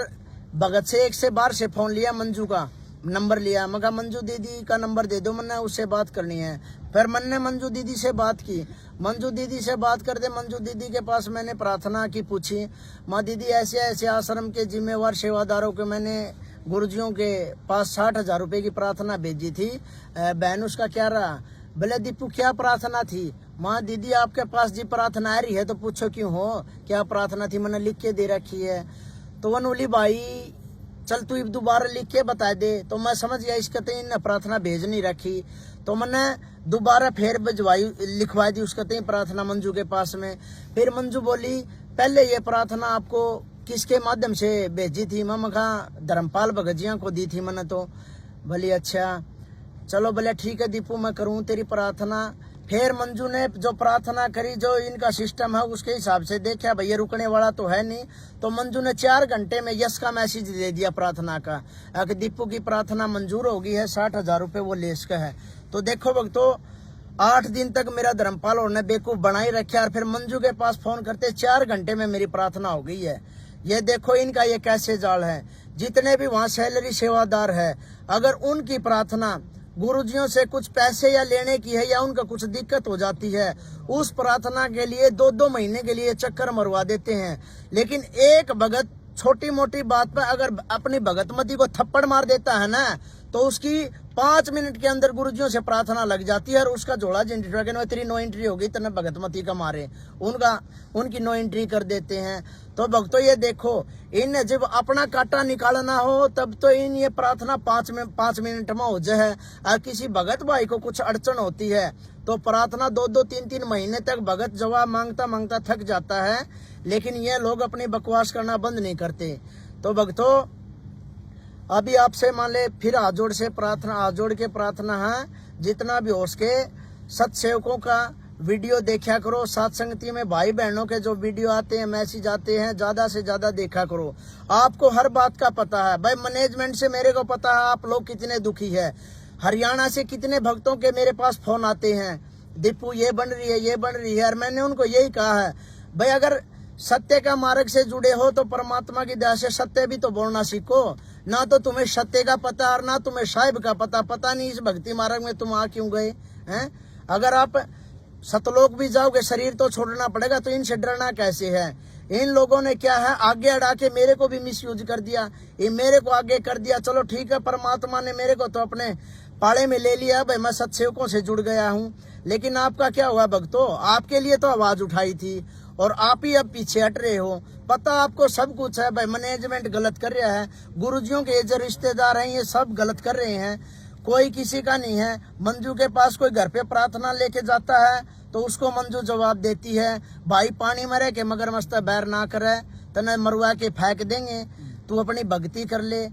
भगत से एक से बाहर से फोन लिया, मंजू का नंबर लिया। मैं कहा मंजू दीदी का नंबर दे दो, मैंने उससे बात करनी है। फिर मैंने मंजू दीदी से बात की। मंजू दीदी से बात करते मंजू दीदी के पास मैंने प्रार्थना की, पूछी माँ दीदी ऐसे ऐसे आश्रम के जिम्मेवार सेवादारों के मैंने गुरुजियों के पास 60,000 रुपये की प्रार्थना भेजी थी, बहन उसका क्या रहा। बोले दीपू क्या प्रार्थना थी। माँ दीदी आपके पास जी प्रार्थना आ रही है तो पूछो क्यों हो, क्या प्रार्थना थी, मैंने लिख के दे रखी है। तो वनोली भाई चल तू दोबारा लिख के बता दे। तो मैं समझ गया इसके तो इन प्रार्थना भेज नहीं रखी। तो मैंने दोबारा फिर भिजवाई, लिखवा दी उसके तो प्रार्थना मंजू के पास में। फिर मंजू बोली पहले ये प्रार्थना आपको किसके माध्यम से भेजी थी। मैं कहा धर्मपाल भगत को दी थी मैंने। तो बोली अच्छा चलो बोले ठीक है दीपू मैं करूँ तेरी प्रार्थना। फिर मंजू ने जो प्रार्थना करी, जो इनका सिस्टम है उसके हिसाब से देखा भैया रुकने वाला तो है नहीं। तो मंजू ने 4 घंटे में यस का मैसेज दे दिया प्रार्थना का कि दीपू की प्रार्थना मंजूर होगी है, 60,000 रुपये वो ले इसका है। तो देखो भक्तों 8 दिन तक मेरा धर्मपाल और ने बेवकूफ बनाई रखा और फिर मंजू के पास फोन करते 4 घंटे में मेरी प्रार्थना हो गई है। ये देखो इनका ये कैसे जाल है। जितने भी वहाँ सैलरी सेवादार है, अगर उनकी प्रार्थना गुरुजियों से कुछ पैसे या लेने की है या उनका कुछ दिक्कत हो जाती है, उस प्रार्थना के लिए 2-2 महीने के लिए चक्कर मरवा देते हैं। लेकिन एक भगत छोटी मोटी बात पर अगर अपनी भगतमती को थप्पड़ मार देता है ना, तो उसकी 5 मिनट के अंदर गुरुजियों से प्रार्थना लग जाती है और उसका जोड़ा जेंट्री तेरी नो एंट्री होगी तेने भगतमती का मारे उनकी नो एंट्री कर देते हैं। तो भक्तों ये देखो इन जब अपना कांटा निकालना हो तब तो इन ये प्रार्थना 5 मिनट में हो जाए। और किसी भगत भाई को कुछ अड़चन होती है तो प्रार्थना 2-2, 3-3 महीने तक भगत जवाब मांगता मांगता थक जाता है। लेकिन ये लोग अपनी बकवास करना बंद नहीं करते। तो भक्तों अभी आपसे मान ले फिर हाथ जोड़ के प्रार्थना है, जितना भी हो सके सत्सेवकों का वीडियो देखा करो। सत्संगति में भाई बहनों के जो वीडियो आते हैं, मैसेज आते हैं, ज्यादा से ज्यादा देखा करो। आपको हर बात का पता है भाई। मैनेजमेंट से मेरे को पता है आप लोग कितने दुखी है। हरियाणा से कितने भक्तों के मेरे पास फोन आते हैं, दीपू ये बन रही है ये बन रही है। और मैंने उनको यही कहा है भाई अगर सत्य का मार्ग से जुड़े हो तो परमात्मा की दया से सत्य भी तो बोलना सीखो। ना तो तुम्हें सत्य का पता और ना तुम्हें साहिब का पता नहीं इस भक्ति मार्ग में तुम आ क्यों गए हैं। अगर आप सतलोक भी जाओगे शरीर तो छोड़ना पड़ेगा, तो इनसे डरना कैसे है। इन लोगों ने क्या है आगे अड़ा के मेरे को भी मिसयूज कर दिया, ये मेरे को आगे कर दिया। चलो ठीक है परमात्मा ने मेरे को तो अपने पाले में ले लिया भाई, मैं सत्सेवकों से जुड़ गया हूँ। लेकिन आपका क्या हुआ भक्तों, आपके लिए तो आवाज उठाई थी और आप ही अब पीछे हट रहे हो। पता आपको सब कुछ है भाई, मैनेजमेंट गलत कर रहा है, गुरुजियों के जो रिश्तेदार हैं ये सब गलत कर रहे हैं, कोई किसी का नहीं है। मंजू के पास कोई घर पे प्रार्थना लेके जाता है तो उसको मंजू जवाब देती है भाई पानी में रह के मगर मस्त बैर ना करे, तने मरवा के फेंक देंगे, तू अपनी भक्ति कर ले।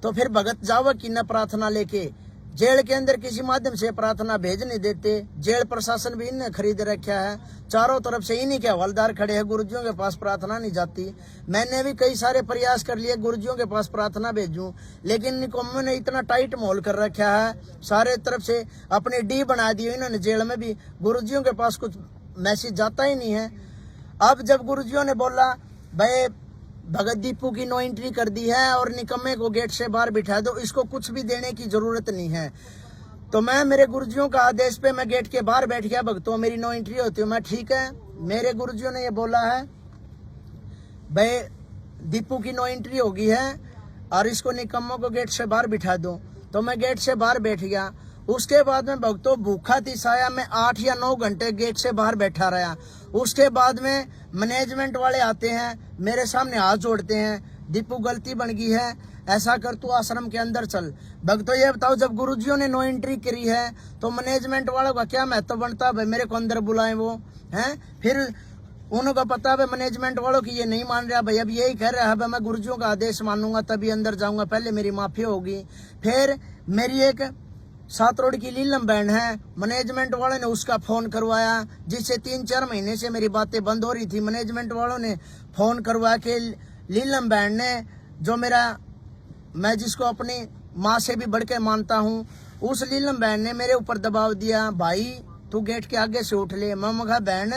तो फिर भगत जावा कि न प्रार्थना लेके जेल के अंदर किसी माध्यम से प्रार्थना भेज नहीं देते। जेल प्रशासन भी इन्हें खरीद रखा है, चारों तरफ से इन्हीं के हवलदार खड़े हैं, गुरुजियों के पास प्रार्थना नहीं जाती। मैंने भी कई सारे प्रयास कर लिए गुरुजियों के पास प्रार्थना भेजूं, लेकिन निकम्मों ने इतना टाइट माहौल कर रखा है, सारे तरफ से अपनी डी बना दी इन्होंने। जेल में भी गुरुजियों के पास कुछ मैसेज जाता ही नहीं है। अब जब गुरुजियों ने बोला भाई भगत दीपू की नो एंट्री कर दी है और निकम्मे को गेट से बाहर बिठा दो, इसको कुछ भी देने की जरूरत नहीं है, तो मैं मेरे गुरुजियों का आदेश पे मैं गेट के बाहर बैठ गया। भक्तों मेरी नो एंट्री होती है, मैं ठीक है। मेरे गुरुजियों ने ये बोला है भाई दीपू की नो एंट्री हो गई है और इसको निकम्मों को गेट से बाहर बिठा दो, तो मैं गेट से बाहर बैठ गया। उसके बाद में भक्तों भूखा तिसाया मैं 8 या 9 घंटे गेट से बाहर बैठा रहा। उसके बाद में मैनेजमेंट वाले आते हैं मेरे सामने हाथ जोड़ते हैं, दीपू गलती बन गई है, ऐसा कर तू आश्रम के अंदर चल। भक्तों ये बताओ जब गुरुजियों ने नो एंट्री करी है तो मैनेजमेंट वालों का क्या महत्व बनता है, मेरे को अंदर बुलाए वो हैं। फिर उनको पता है मैनेजमेंट वालों की ये नहीं मान रहा भाई, अब यही कह रहा है मैं गुरुजियों का आदेश मानूंगा तभी अंदर जाऊंगा, पहले मेरी माफी होगी। फिर मेरी एक 7 रोड की लीलम बैंड है, मैनेजमेंट वालों ने उसका फोन करवाया, जिससे 3-4 महीने से मेरी बातें बंद हो रही थी। मैनेजमेंट वालों ने फोन करवा के लीलम बैंड ने, जो मेरा, मैं जिसको अपनी माँ से भी बढ़ के मानता हूँ, उस लीलम बैंड ने मेरे ऊपर दबाव दिया, भाई तू गेट के आगे से उठ ले। मैं कहा बहन,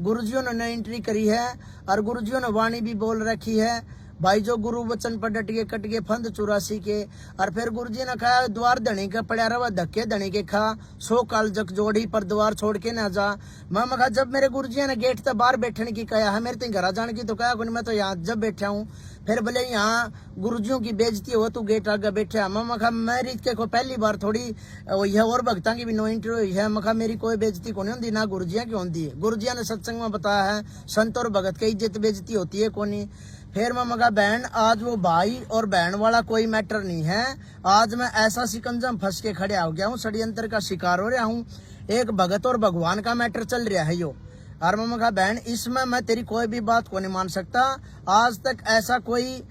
गुरुजियों ने एंट्री करी है और गुरुजियों ने वाणी भी बोल रखी है, भाई जो गुरु वचन पर डट गए कट गए फंद 84 के। और फिर गुरुजी ने कहा द्वार धनी के पड़ा रवा धक्के धनी के खा, 100 काल जक जोड़ी पर द्वार छोड़ के ना जा। मैं कहा जब मेरे गुरुजी ने गेट तक बाहर बैठने की कहा है, मेरे घर जाने की तो कहा मैं तो यहाँ जब बैठा हूँ। फिर बोले यहाँ गुरुजियों की बेइज्जती हो तू गेट आगे बैठा। मैं कहा मेरी के को पहली बार थोड़ी यह और भक्ता की भी नो इंटरव्यू हुई है। मैं कहा मेरी कोई बेइज्जती को नहीं होती, ना गुरुजिया की होती है। गुरुजिया ने सत्संग में बताया है संत और भगत की इज्जत बेइज्जती होती है कोनी। फिर मैं कहा बहन आज वो भाई और बहन वाला कोई मैटर नहीं है, आज मैं ऐसा शिकंजा में फंस के खड़े हो गया हूँ, षड्यंत्र का शिकार हो रहा हूँ। एक भगत और भगवान का मैटर चल रहा है यो। और मैं कहा बहन इसमें मैं तेरी कोई भी बात को नहीं मान सकता। आज तक ऐसा कोई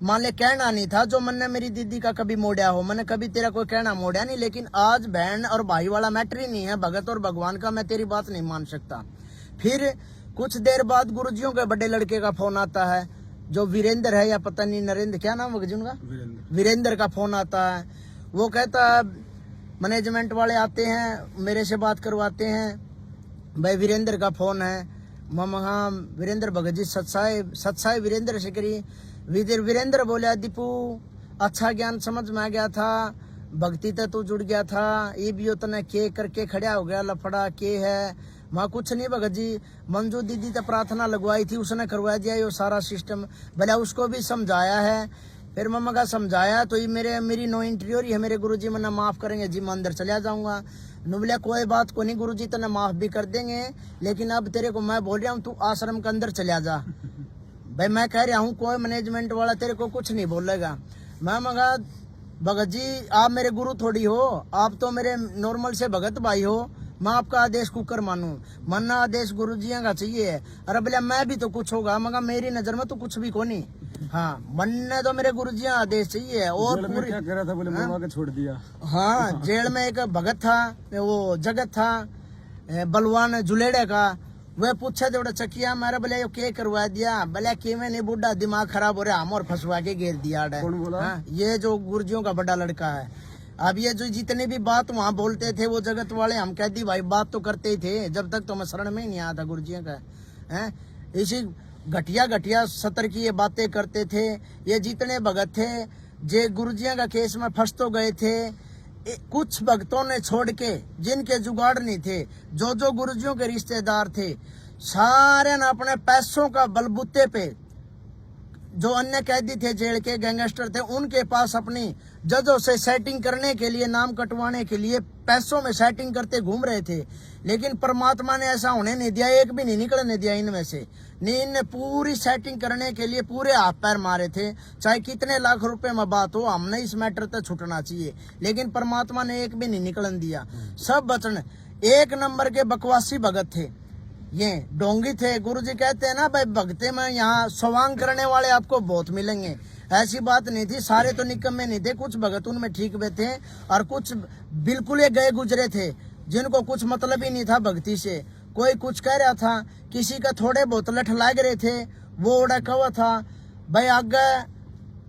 मान ले कहना नहीं था जो मैंने मेरी दीदी का कभी मोड़ा हो, मैंने कभी तेरा कोई कहना मोड़ा नहीं। लेकिन आज बहन और भाई वाला मैटर ही नहीं है, भगत और भगवान का, मैं तेरी बात नहीं मान सकता। फिर कुछ देर बाद गुरुजियों के बड़े लड़के का फोन आता है, जो वीरेंद्र है या पता नहीं नरेंद्र, क्या नाम है उनका, वीरेंद्र का फोन आता है। वो कहता है मैनेजमेंट वाले आते हैं मेरे से बात करवाते हैं, भाई वीरेंद्र का फोन है। हाँ वीरेंद्र भगत जी सत्साई वीरेंद्र से करी। वीरेंद्र बोला दीपू अच्छा ज्ञान समझ में आ गया था, भक्ति तक तू जुड़ गया था, ये भी उतना के करके खड़ा हो गया लफड़ा के है। वहाँ कुछ नहीं भगत जी, मंजू दीदी तो प्रार्थना लगवाई थी, उसने करवा दिया ये सारा सिस्टम, भला उसको भी समझाया है। फिर मम्मा का समझाया तो ये मेरी नो इंटरव्यू है, मेरे गुरुजी मना माफ करेंगे जी, मैं अंदर चला जाऊंगा। बोला कोई बात को नहीं गुरुजी तेने माफ भी कर देंगे, लेकिन अब तेरे को मैं बोल रहा हूँ तू आश्रम के अंदर चला जा। भाई मैं कह रहा हूँ कोई मैनेजमेंट वाला तेरे को कुछ नहीं बोलेगा। मैं मगा भगत जी आप मेरे गुरु थोड़ी हो, आप तो मेरे नॉर्मल से भगत भाई हो, मैं आपका आदेश कुकर मानूं, मानना आदेश गुरुजियों का चाहिए। अरे बोला मैं भी तो कुछ होगा, मगर मेरी नजर में तो कुछ भी को नहीं। हाँ मनने तो मेरे गुरुजियों आदेश चाहिए। और पूरी क्या कह रहा था, बोले मरवा के छोड़ दिया। हाँ जेल में एक भगत था, वो जगत था बलवान जुलेड़े का, वह पूछा थे चकिया मारे बोले यो के करवा दिया, बोले कि मैं नहीं बुढ़ा दिमाग खराब हो रहा, हम और फंसवा के घेर दिया। कौन बोला? हाँ, ये जो गुरुजियों का बड़ा लड़का है। अब ये जो जितने भी बात वहाँ बोलते थे वो जगत वाले, हम कहती भाई बात तो करते ही थे, जब तक तो मैं शरण में ही नहीं आया था गुरुजियों का है। इसी घटिया सतर की ये बातें करते थे। ये जितने भगत थे जे गुरुजियों का केस में फंस तो गए थे, कुछ भक्तों ने छोड़ के जिनके जुगाड़ नहीं थे, जो गुरुजियों के रिश्तेदार थे, सारे ने अपने पैसों का बलबूते पे, जो अन्य कैदी थे जेल के गैंगस्टर थे, उनके पास अपनी जजों से सेटिंग करने के लिए, नाम कटवाने के लिए पैसों में सेटिंग करते घूम रहे थे। लेकिन परमात्मा ने ऐसा होने नहीं दिया, एक भी नहीं निकलने दिया इनमें से। इनने पूरी सेटिंग करने के लिए पूरे हाथ पैर मारे थे, चाहे कितने लाख रुपए में बात हो, हमने इस मैटर तक छूटना चाहिए, लेकिन परमात्मा ने एक भी नहीं निकलन दिया। सब बचन एक नंबर के बकवासी भगत थे, ये डोंगी थे। गुरुजी कहते हैं ना भाई भक्ते में यहाँ स्वांग करने वाले आपको बहुत मिलेंगे, ऐसी बात नहीं थी। सारे तो निकम्मे नहीं थे, कुछ भगत उनमें ठीक भी थे और कुछ बिल्कुल ही गए गुजरे थे, जिनको कुछ मतलब ही नहीं था भक्ति से। कोई कुछ कह रहा था, किसी का थोड़े बहुत लठ लाग रहे थे, वो उड़ा कवा था भाई आगे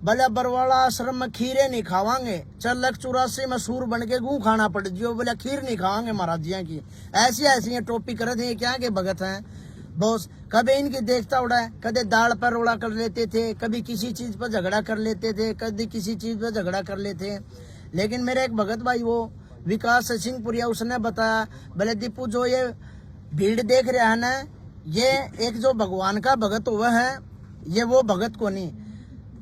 भले बरवाला आश्रम में खीरे नहीं खावांगे, चल 84 में सूर बन के गू खाना पड़ जियो, बोले खीर नहीं खावांगे महाराज जिया की। ऐसी ऐसी टोपी करे थे, क्या के भगत हैं बॉस। कभी इनकी देखता उड़ा है, कभी दाल पर रोड़ा कर लेते थे, कभी किसी चीज पर झगड़ा कर लेते थे, कभी किसी चीज पर झगड़ा कर लेते। लेकिन मेरे एक भगत भाई वो विकास सिंहपुरिया, उसने बताया बोले दीपू जो ये भीड़ देख रहा है ना, ये एक जो भगवान का भगत हुआ है, ये वो भगत को नहीं।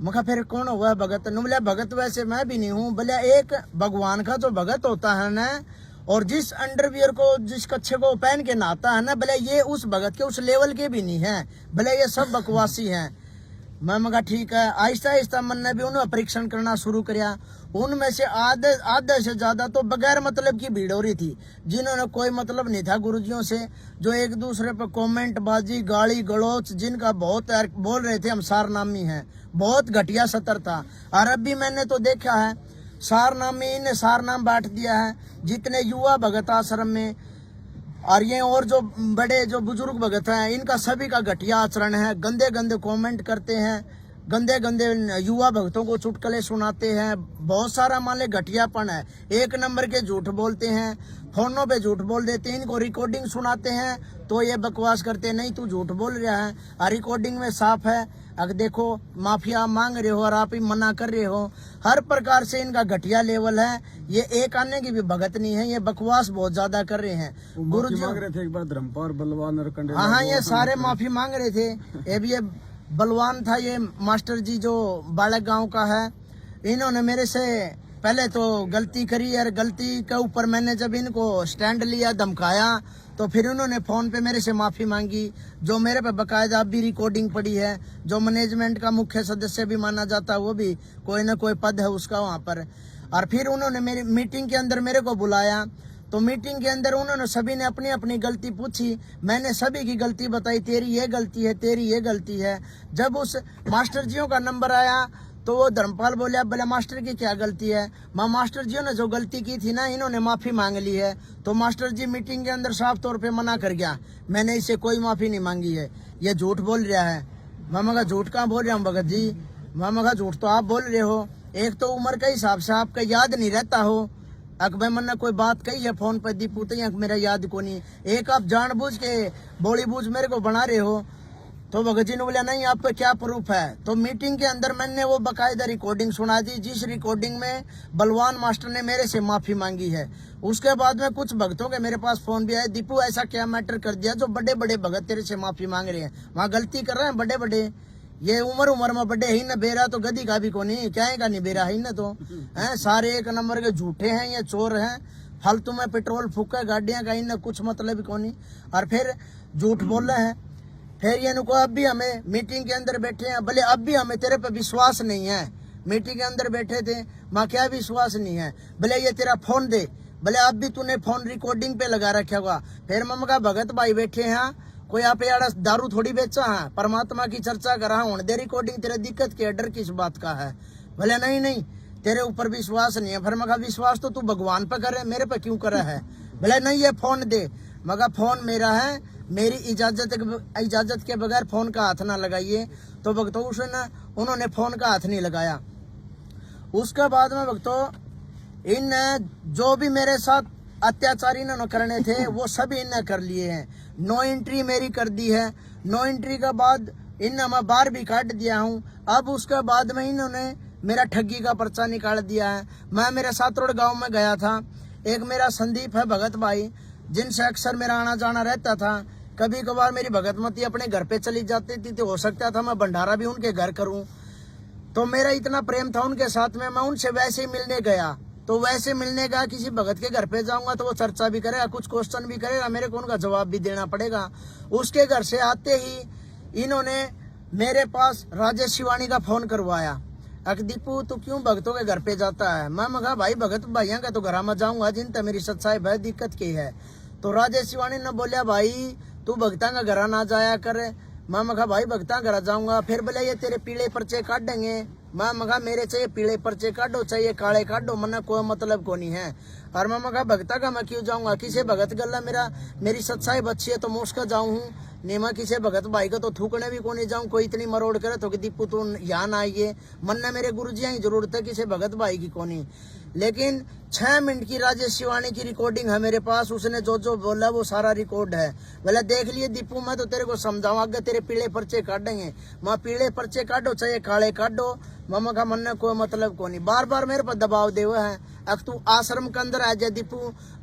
मखा फिर कौन हुआ भगत? बोले भगत वैसे मैं भी नहीं हूँ, बोले एक भगवान का जो भगत होता है ना, और जिस अंडरवियर को जिस कच्छे को पहन के नहाता है ना, बोले ये उस भगत के उस लेवल के भी नहीं है, बोले ये सब बकवासी हैं। मैं मगा ठीक है। आहिस्ता आहिस्ता मन ने भी उन्हें परीक्षण करना शुरू किया। उनमें से आधे से ज्यादा तो बगैर मतलब की भीड़ हो रही थी, जिन्होंने कोई मतलब नहीं था गुरुजियों से, जो एक दूसरे पर कमेंट बाजी गाली गलौच जिनका बहुत बोल रहे थे हम सार नामी हैं, बहुत घटिया सतर था। और अब भी मैंने तो देखा है सार नाम में इन्हें सार नाम बांट दिया है। जितने युवा भगत आश्रम में और ये और जो बड़े जो बुजुर्ग भगत हैं, इनका सभी का घटिया आचरण है। गंदे गंदे कमेंट करते हैं, गंदे गंदे युवा भक्तों को चुटकुले सुनाते हैं। बहुत सारा माले घटियापन है। एक नंबर के झूठ बोलते हैं, फोनों पे झूठ बोल देते हैं। इनको रिकॉर्डिंग सुनाते हैं तो ये बकवास करते हैं, नहीं तू झूठ बोल रहा है, और रिकॉर्डिंग में साफ है। अगर देखो माफिया मांग रहे हो और आप ही मना कर रहे हो। हर प्रकार से इनका घटिया लेवल है। ये एक आने की भी भगत नहीं है, ये बकवास बहुत ज्यादा कर रहे हैं। गुरु जी मांग रहे थे एक बार धर्मपाल बलवान और कंडे। हाँ, ये सारे माफी मांग रहे थे। ये भी ये बलवान था, ये मास्टर जी जो बालक गांव का है। इन्होंने मेरे से पहले तो गलती करी और गलती के ऊपर मैंने जब इनको स्टैंड लिया, धमकाया, तो फिर उन्होंने फोन पे मेरे से माफी मांगी। जो मेरे पे बकायदा अब भी रिकॉर्डिंग पड़ी है। जो मैनेजमेंट का मुख्य सदस्य भी माना जाता है, वो भी कोई ना कोई पद है उसका वहाँ पर। और फिर उन्होंने मेरी मीटिंग के अंदर मेरे को बुलाया, तो मीटिंग के अंदर उन्होंने सभी ने अपनी अपनी गलती पूछी। मैंने सभी की गलती बताई, तेरी ये गलती है, तेरी ये गलती है। जब उस मास्टर जियों का नंबर आया तो वो धर्मपाल बोले, बोले मास्टर की क्या गलती है? मास्टर जियों ने जो गलती की थी ना, इन्होंने माफी मांग ली है। तो मास्टर जी मीटिंग के अंदर साफ तौर पे मना कर गया, मैंने इससे कोई माफी नहीं मांगी है, ये झूठ बोल रहा है। मामा का झूठ कहाँ बोल रहा हूँ भगत जी? मामा का झूठ तो आप बोल रहे हो। एक तो उम्र के हिसाब से आपका याद नहीं रहता हो। अकबर मैंने कोई बात कही है फोन पर दीपू तो मेरा याद को नहीं। एक आप जानबूझ के बोली बूझ मेरे को बना रहे हो। तो भगत जी ने बोला नहीं, आप पे क्या प्रूफ है? तो मीटिंग के अंदर मैंने वो बकायदा रिकॉर्डिंग सुना दी, जिस रिकॉर्डिंग में बलवान मास्टर ने मेरे से माफी मांगी है। उसके बाद में कुछ भक्तों के मेरे पास फोन भी आए, दीपू ऐसा क्या मैटर कर दिया जो बड़े बड़े भगत तेरे से माफी मांग रहे हैं? वहाँ गलती कर रहे हैं बड़े बड़े, ये उम्र में बड़े ही न बेरा तो गदी का भी को नहीं, क्या है का नहीं बेरा ही न, तो है सारे एक नंबर के झूठे हैं, ये चोर हैं। फालतू में पेट्रोल फूका गाड़ियां का इन्हें कुछ मतलब को नहीं, और फिर झूठ बोल रहे हैं। फिर ये नुको अब भी हमें मीटिंग के अंदर बैठे हैं, भले अब भी हमें तेरे पे विश्वास नहीं है। मीटिंग के अंदर बैठे थे, माँ क्या विश्वास नहीं है? भले ये तेरा फोन दे, भले अब भी तूने फोन रिकॉर्डिंग पे लगा रखा होगा। फिर मम्मा का भगत भाई बैठे हैं, कोई आप यार दारू थोड़ी बेचा है, परमात्मा की चर्चा कर रहा हूँ दे रिकॉर्डिंग, तेरे दिक्कत के डर किस बात का है? भले नहीं नहीं तेरे ऊपर विश्वास नहीं है। फिर मगा विश्वास तो तू भगवान पे करे, मेरे पे क्यों करे है? भले नहीं ये फोन दे, मगा फोन मेरा है, मेरी इजाजत के बगैर फोन का हाथ ना लगाइए। तो भक्तों उन्होंने फोन का हाथ नहीं लगाया। उसके बाद में भक्तों इन जो भी मेरे साथ अत्याचार इन्होंने करने थे वो सभी इन्होंने कर लिए हैं। नो एंट्री मेरी कर दी है। नो एंट्री के बाद इन्हें मैं बाहर भी काट दिया हूँ। अब उसके बाद में इन्होंने मेरा ठगी का पर्चा निकाल दिया है। मैं मेरे सातरोड गांव में गया था, एक मेरा संदीप है भगत भाई, जिनसे अक्सर मेरा आना जाना रहता था। कभी कभार मेरी भगतमती अपने घर पे चली जाती थी तो हो सकता था मैं भंडारा भी उनके घर करूं। तो मेरा इतना प्रेम था उनके साथ में, मैं उनसे वैसे ही मिलने गया। तो वैसे मिलने गया, किसी भगत के घर पे जाऊंगा तो वो चर्चा भी करेगा, कुछ क्वेश्चन भी करेगा, मेरे को उनका जवाब भी देना पड़ेगा। उसके घर से आते ही इन्होंने मेरे पास राजेश शिवानी का फोन करवाया। दीपू तू क्यों भगतों के घर पे जाता है? मैं मगा भाई भगत भाइयों का तो घर में जाऊंगा, जिन तक मेरी सच्चाई भाई दिक्कत की है। तो राजेश शिवानी ने बोलिया भाई तू भगता का घर ना जाया कर। मैं मगा भाई भगता घर जाऊंगा। फिर बोले ये तेरे पीले पर्चे काटेंगे। मैं मगा मेरे चाहिए पीले पर्चे काटो, चाहिए काले काटो, मना कोई मतलब को नहीं है। और मैं मगा भगता का मैं क्यों जाऊंगा? किसी भगत गला मेरी सच्चाई बच्ची है तो मैं उसका जाऊँ हूँ। नेमा किसी भगत भाई का तो थूकने भी को नहीं जाऊँ। कोई इतनी मरोड़ करे तो कि दीपू तू यहाँ ना आइए, मन मेरे गुरुजी की जरूरत है, किसी भगत भाई की को नहीं। लेकिन 6 मिनट की राजेश शिवानी की रिकॉर्डिंग है मेरे पास, उसने जो जो बोला वो सारा रिकॉर्ड है। बोला देख लिए दीपू, मैं तो तेरे को समझाऊं, आगे तेरे पीले पर्चे काटेंगे। मैं पीले पर्चे काटो चाहे काले काटो, मामा का मन ने कोई मतलब को नहीं। बार बार मेरे पर दबाव दे हुए हैं, अब तू आश्रम के अंदर आ जा दीपू,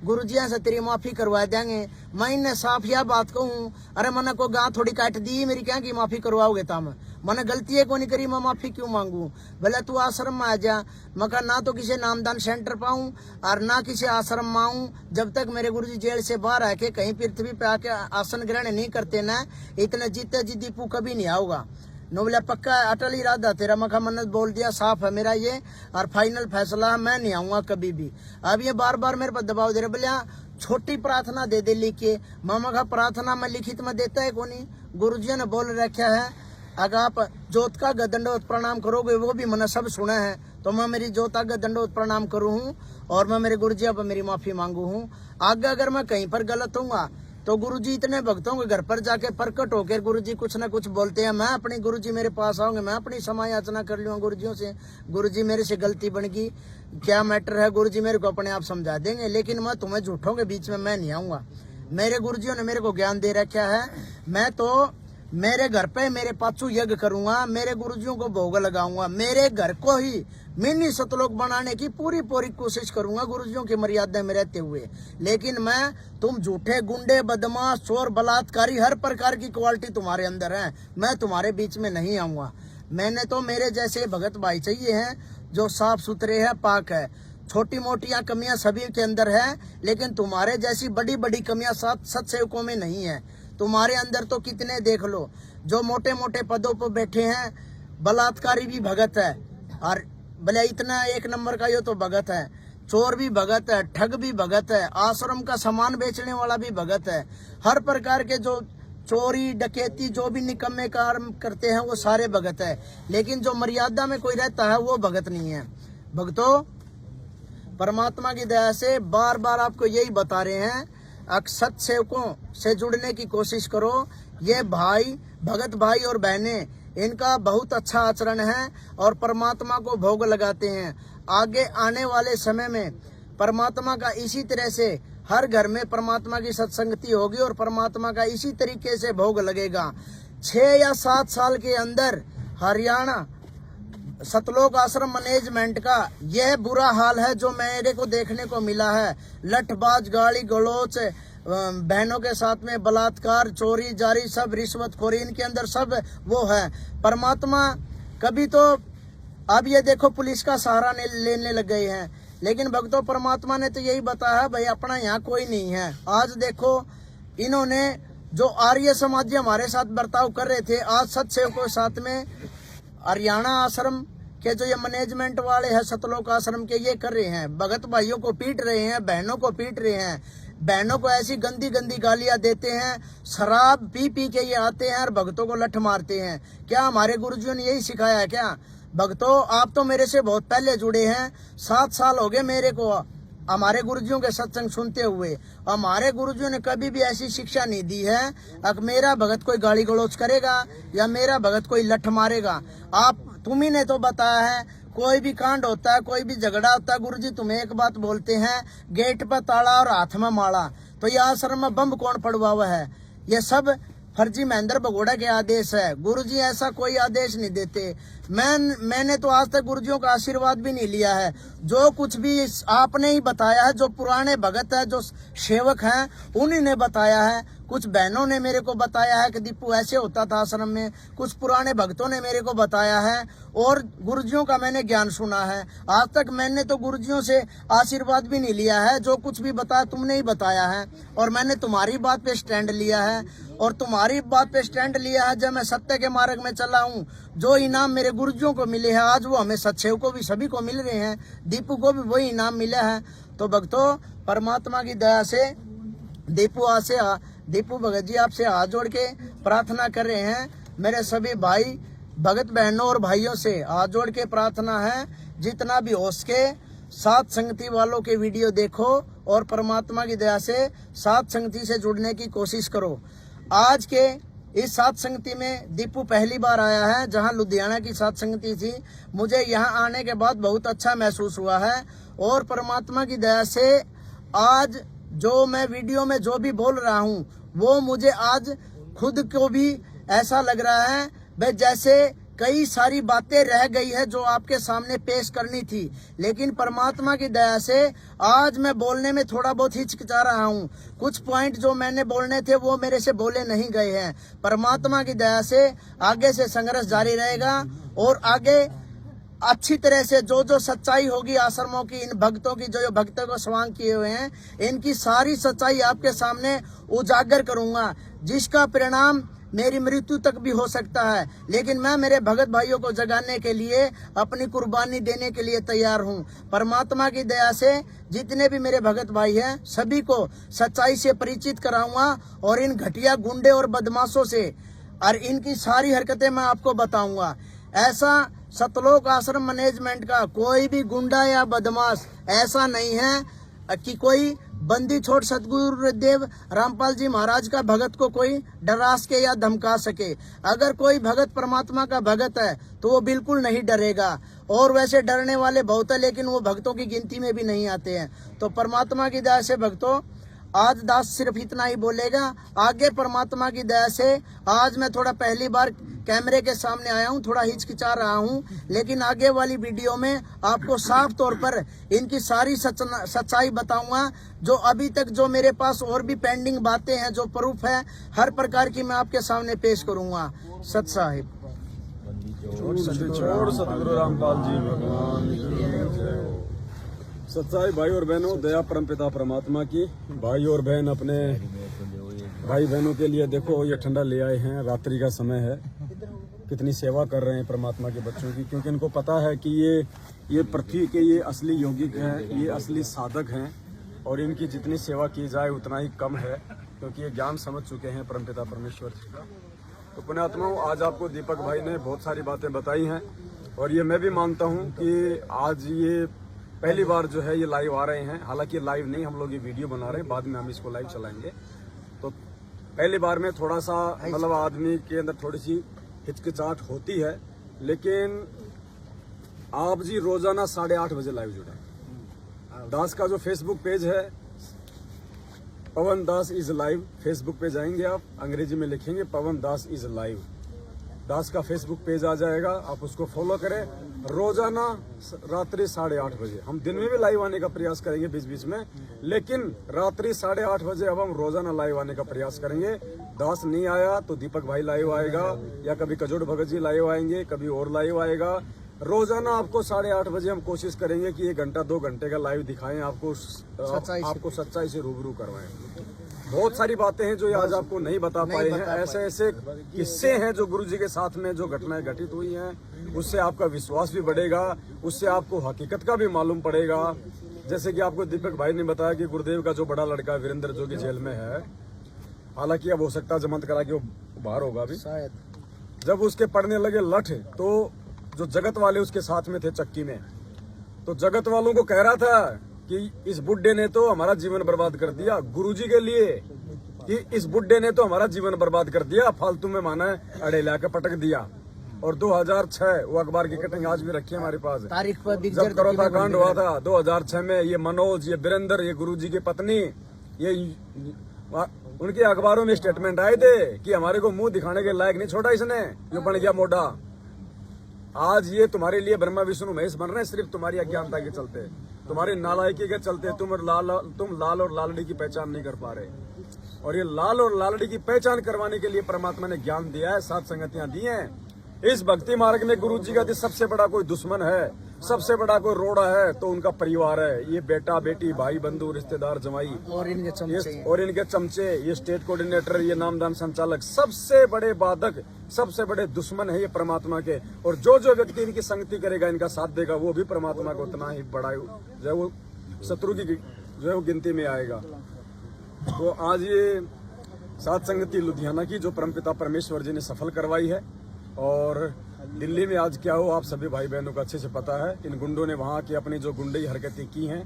गुरुजिया से तेरी माफी करवा देंगे। मैं इन्हें साफ यह बात कहूँ, अरे मैंने को गाँव थोड़ी काट दी, मेरी क्या की माफी करवाओगे? तम मैंने गलती है को नहीं करी, मैं माफी क्यों मांगू? भले तू आश्रम में आ जा। मैं कहा ना तो किसी नामदान सेंटर पाऊँ और ना किसी आश्रम में आऊँ, जब तक मेरे गुरुजी जेल से बाहर आके कहीं पृथ्वी पे आके आसन ग्रहण नहीं करते ना, इतने जीते जी दीपू कभी नहीं आऊगा। नोबला पक्का अटल इरादा तेरा, मखा मन्नत बोल दिया, साफ है मेरा ये और फाइनल फैसला, मैं नहीं आऊंगा कभी भी। अब ये बार बार मेरे पर दबाव दे रहे, बोले छोटी प्रार्थना दे दे लिख के। मामा का प्रार्थना में लिखित में देता है कोनी, गुरुजी ने बोल रखा है अगर आप जोत का गदंडोत प्रणाम करोगे वो भी मैंने सब सुना है। तो मैं मेरी जोत आगे दंडोत प्रणाम करूँ हूँ और मैं मेरे गुरु जी अब मेरी माफी मांगू हूँ। आगे अगर मैं कहीं पर गलत हूँगा तो गुरुजी इतने भक्तों के घर पर जाके प्रकट होकर गुरुजी कुछ ना कुछ बोलते हैं। मैं अपनी गुरुजी मेरे पास आऊंगे, मैं अपनी क्षमा याचना कर लूँगा गुरुजियों से, गुरुजी मेरे से गलती बन गई, क्या मैटर है, गुरुजी मेरे को अपने आप समझा देंगे। लेकिन मैं तुम्हें झूठों के बीच में मैं नहीं आऊंगा। मेरे गुरुजियों ने मेरे को ज्ञान दे रखा है। मैं तो मेरे घर पे मेरे पाछू यज्ञ करूंगा, मेरे गुरुजियों को भोग लगाऊंगा, मेरे घर को ही मिनी सतलोक बनाने की पूरी कोशिश करूंगा गुरुजियों की मर्यादा में रहते हुए। लेकिन मैं, तुम झूठे गुंडे, बदमाश, चोर, बलात्कारी, हर प्रकार की क्वालिटी तुम्हारे अंदर है, मैं तुम्हारे बीच में नहीं आऊंगा। मैंने तो मेरे जैसे भगत भाई चाहिए हैं जो साफ सुथरे है, पाक है। छोटी मोटियां कमियां सभी के अंदर है, लेकिन तुम्हारे जैसी बड़ी बड़ी कमियां सत्सेवकों में नहीं है। तुम्हारे अंदर तो कितने देख लो, जो मोटे मोटे पदों पर बैठे हैं, बलात्कारी भी भगत है, और भले इतना एक नंबर का ये तो भगत है, चोर भी भगत है, ठग भी भगत है, आश्रम का सामान बेचने वाला भी भगत है। हर प्रकार के जो चोरी डकैती जो भी निकम्मे काम करते हैं वो सारे भगत है। लेकिन जो मर्यादा में कोई रहता है वो भगत नहीं है। भक्तों, परमात्मा की दया से बार बार आपको यही बता रहे हैं, सत सेवकों से जुड़ने की कोशिश करो। ये भाई, भगत भाई और बहनें, इनका बहुत अच्छा आचरण है और परमात्मा को भोग लगाते हैं। आगे आने वाले समय में परमात्मा का इसी तरह से हर घर में परमात्मा की सत्संगति होगी और परमात्मा का इसी तरीके से भोग लगेगा। 6 या 7 साल के अंदर हरियाणा सतलोक आश्रम मैनेजमेंट का यह बुरा हाल है जो मेरे को देखने को मिला है। लठबाज, गाली गलौच, बहनों के साथ में बलात्कार, चोरी जारी, सब रिश्वतखोरी इनके अंदर सब वो है। परमात्मा कभी तो, अब ये देखो पुलिस का सहारा लेने लग गए हैं, लेकिन भक्तों परमात्मा ने तो यही बताया भाई अपना यहाँ कोई नहीं है। आज देखो इन्होंने जो आर्य समाजी हमारे साथ बर्ताव कर रहे थे, आज सत्सेवकों के साथ में हरियाणा आश्रम के जो ये मैनेजमेंट वाले हैं सतलोक आश्रम के, ये कर रहे हैं। भगत भाइयों को पीट रहे हैं, बहनों को पीट रहे हैं, बहनों को ऐसी गंदी गंदी गालियां देते हैं, शराब पी पी के ये आते हैं और भक्तों को लठ मारते हैं। क्या हमारे गुरुजियों ने यही सिखाया है क्या? भक्तों, आप तो मेरे से बहुत पहले जुड़े हैं, 7 साल हो गए मेरे को हमारे गुरुजियों के सत्संग सुनते हुए। हमारे गुरुजियों ने कभी भी ऐसी शिक्षा नहीं दी है अब मेरा भगत कोई गाली गलौज करेगा या मेरा भगत कोई लठ मारेगा। तुम्ही ने तो बताया है, कोई भी कांड होता है, कोई भी झगड़ा होता है, गुरुजी तुम्हें एक बात बोलते हैं, गेट पर ताला और हाथ में माला। तो ये आश्रम में बम कौन पड़वा हुआ है? ये सब फर्जी महेंद्र भगोड़ा के आदेश है। गुरुजी ऐसा कोई आदेश नहीं देते। मैंने तो आज तक गुरुजियों का आशीर्वाद भी नहीं लिया है। जो कुछ भी आपने ही बताया है, जो पुराने भगत है, जो सेवक हैं, उन्हीं ने बताया है। कुछ बहनों ने मेरे को बताया है कि दीपू ऐसे होता था आश्रम में, कुछ पुराने भक्तों ने मेरे को बताया है और गुरुजियों का मैंने ज्ञान सुना है। आज तक मैंने तो गुरुजियों से आशीर्वाद भी नहीं लिया है। जो कुछ भी बताया तुमने ही बताया है और मैंने तुम्हारी बात पे स्टैंड लिया है और तुम्हारी बात पे स्टैंड लिया है। जब मैं सत्य के मार्ग में चला हूँ, जो इनाम मेरे गुरुजियों को मिले हैं आज वो हमें सत्सेव को भी सभी को मिल रहे हैं, दीपू को भी वही इनाम मिला है। तो भक्तों, परमात्मा की दया से दीपू भगत जी आपसे हाथ जोड़ के प्रार्थना कर रहे हैं। मेरे सभी भाई भगत बहनों और भाइयों से हाथ जोड़ के प्रार्थना है, जितना भी हो सके साथ संगति वालों के वीडियो देखो और परमात्मा की दया से साथ संगति से जुड़ने की कोशिश करो। आज के इस साथ संगति में दीपू पहली बार आया है, जहां लुधियाना की साथ संगति थी। मुझे यहां आने के बाद बहुत अच्छा महसूस हुआ है और परमात्मा की दया से आज जो मैं वीडियो में जो भी बोल रहा हूं वो मुझे आज खुद को भी ऐसा लग रहा है भाई जैसे कई सारी बातें रह गई है जो आपके सामने पेश करनी थी, लेकिन परमात्मा की दया से आज मैं बोलने में थोड़ा बहुत हिचकिचा रहा हूँ। कुछ पॉइंट जो मैंने बोलने थे वो मेरे से बोले नहीं गए हैं। परमात्मा की दया से आगे से संघर्ष जारी रहेगा और आगे अच्छी तरह से जो सच्चाई होगी आश्रमों की, इन भक्तों की जो भक्तों को स्वांग किए हुए हैं, इनकी सारी सच्चाई आपके सामने उजागर करूंगा, जिसका परिणाम मेरी मृत्यु तक भी हो सकता है। लेकिन मैं मेरे भगत भाइयों को जगाने के लिए अपनी कुर्बानी देने के लिए तैयार हूँ। परमात्मा की दया से जितने भी मेरे भगत भाई हैं सभी को सच्चाई से परिचित कराऊंगा और इन घटिया गुंडे और बदमाशों से और इनकी सारी हरकतें मैं आपको बताऊंगा। ऐसा सतलोक आश्रम मैनेजमेंट का कोई भी गुंडा या बदमाश ऐसा नहीं है कि कोई बंदी छोड़ सतगुरुदेव रामपाल जी महाराज का भगत को कोई डरा के या धमका सके। अगर कोई भगत परमात्मा का भगत है तो वो बिल्कुल नहीं डरेगा। और वैसे डरने वाले बहुत है, लेकिन वो भक्तों की गिनती में भी नहीं आते हैं। तो परमात्मा की दया से भक्तों, आज दास सिर्फ इतना ही बोलेगा। आगे परमात्मा की दया से आज मैं थोड़ा पहली बार कैमरे के सामने आया हूँ, थोड़ा हिचकिचा रहा हूँ, लेकिन आगे वाली वीडियो में आपको साफ तौर पर इनकी सारी सच्चाई बताऊंगा। जो अभी तक जो मेरे पास और भी पेंडिंग बातें हैं, जो प्रूफ है, हर प्रकार की मैं आपके सामने पेश करूंगा। सत साहिब छोड़ सतगुरु रामपाल जी भगवान की जय हो। सच्चाई भाई और बहनों, दया परमपिता परमात्मा की। भाई और बहन अपने भाई बहनों के लिए देखो ये ठंडा ले आए हैं। रात्रि का समय है, कितनी सेवा कर रहे हैं परमात्मा के बच्चों की, क्योंकि इनको पता है कि ये पृथ्वी के ये असली यौगिक हैं, ये असली साधक हैं, और इनकी जितनी सेवा की जाए उतना ही कम है, क्योंकि ये ज्ञान समझ चुके हैं परमपिता परमेश्वर जी का। तो पुण्यात्माओं, आज आपको दीपक भाई ने बहुत सारी बातें बताई हैं, और ये मैं भी मानता हूँ कि आज ये पहली बार जो है ये लाइव आ रहे हैं। हालांकि लाइव नहीं, हम लोग ये वीडियो बना रहे हैं, बाद में हम इसको लाइव चलाएंगे। तो पहली बार में थोड़ा सा मतलब आदमी के अंदर थोड़ी सी हिचकिचाहट होती है, लेकिन आप जी रोजाना 8:30 बजे लाइव जुड़े। दास का जो फेसबुक पेज है, पवन दास इज लाइव, फेसबुक पे जाएंगे आप, अंग्रेजी में लिखेंगे पवन दास इज लाइव, दास का फेसबुक पेज आ जाएगा, आप उसको फॉलो करें। रोजाना रात्रि 8:30 बजे, हम दिन में भी लाइव आने का प्रयास करेंगे बीच बीच में, लेकिन रात्रि 8:30 बजे अब हम रोजाना लाइव आने का प्रयास करेंगे। दास नहीं आया तो दीपक भाई लाइव आएगा, या कभी कजोड़ भगत जी लाइव आएंगे, कभी और लाइव आएगा। रोजाना आपको 8:30 बजे हम कोशिश करेंगे कि 1 घंटा 2 घंटे का लाइव दिखाएं, आपको सच्चाई से रूबरू करवाएं। बहुत सारी बातें हैं जो ये आज आपको नहीं बता पाए हैं। ऐसे ऐसे किस्से हैं जो गुरु जी के साथ में जो घटनाएं घटित हुई हैं, उससे आपका विश्वास भी बढ़ेगा, उससे आपको हकीकत का भी मालूम पड़ेगा। जैसे कि आपको दीपक भाई ने बताया कि गुरुदेव का जो बड़ा लड़का वीरेंद्र जो कि जेल में है, हालांकि अब हो सकता है जमानत करा के वो बाहर होगा अभी, शायद। जब उसके पड़ने लगे लठ, तो जो जगत वाले उसके साथ में थे चक्की में, तो जगत वालों को कह रहा था कि इस बुड्ढे ने तो हमारा जीवन बर्बाद कर दिया, गुरुजी के लिए कि इस बुड्ढे ने तो हमारा जीवन बर्बाद कर दिया, फालतू में माना अड़े लाके पटक दिया। और 2006 वो अखबार की कटिंग आज भी रखी है हमारे पास, तारीख पर जब करोता कांड हुआ था 2006 में, ये मनोज, ये वीरेंद्र, ये गुरुजी की पत्नी, ये उनके अखबारों में स्टेटमेंट आए थे कि हमारे को मुंह दिखाने के लायक नहीं छोड़ा इसने, जो बन गया मोटा। आज ये तुम्हारे लिए ब्रह्मा विष्णु महेश बन रहे हैं, सिर्फ तुम्हारी अज्ञानता के चलते, तुम्हारी नालायकी के चलते। तुम लाल और लालड़ी की पहचान नहीं कर पा रहे, और ये लाल और लालड़ी की पहचान करवाने के लिए परमात्मा ने ज्ञान दिया है, 7 संगतियां दी हैं। इस भक्ति मार्ग में गुरु जी का सबसे बड़ा कोई दुश्मन है, सबसे बड़ा कोई रोड़ा है तो उनका परिवार है। ये बेटा बेटी, भाई बंधु, रिश्तेदार, जमाई और इनके चमचे, ये स्टेट कोऑर्डिनेटर, ये नामदान संचालक, सबसे बड़े बाधक, सबसे बड़े दुश्मन है ये परमात्मा के। और जो जो व्यक्ति इनकी संगति करेगा, इनका साथ देगा, वो भी परमात्मा को उतना ही बड़ा जो वो शत्रु की जो है वो गिनती में आएगा। तो आज ये 7 संगति लुधियाना की जो परमपिता परमेश्वर जी ने सफल करवाई है, और दिल्ली में आज क्या हो आप सभी भाई बहनों को अच्छे से पता है। इन गुंडों ने वहां की अपनी जो गुंडई हरकतें की हैं,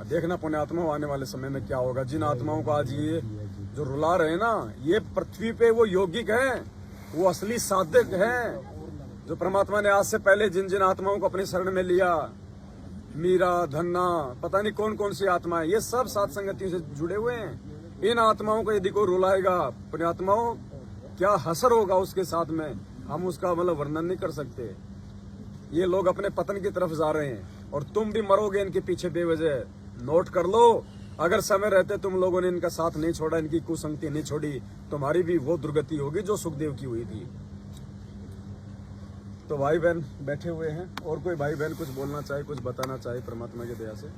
देखना पुण्यात्माओं आने वाले समय में क्या होगा। जिन आत्माओं को आज ये जो रुला रहे हैं ना, ये पृथ्वी पे वो यौगिक हैं, वो असली साधक हैं, जो परमात्मा ने आज से पहले जिन जिन आत्माओं को अपनी शरण में लिया, मीरा, धन्ना, पता नहीं कौन कौन सी आत्माएं, ये सब 7 संगतियों से जुड़े हुए हैं। इन आत्माओं को यदि कोई रुलाएगा, पुण्यात्माओं क्या हसर होगा उसके साथ में, हम उसका मतलब वर्णन नहीं कर सकते। ये लोग अपने पतन की तरफ जा रहे हैं, और तुम भी मरोगे इनके पीछे बेवजह। नोट कर लो, अगर समय रहते तुम लोगों ने इनका साथ नहीं छोड़ा, इनकी कुसंगति नहीं छोड़ी, तुम्हारी भी वो दुर्गति होगी जो सुखदेव की हुई थी। तो भाई बहन बैठे हुए हैं, और कोई भाई बहन कुछ बोलना चाहे, कुछ बताना चाहे परमात्मा की दया से।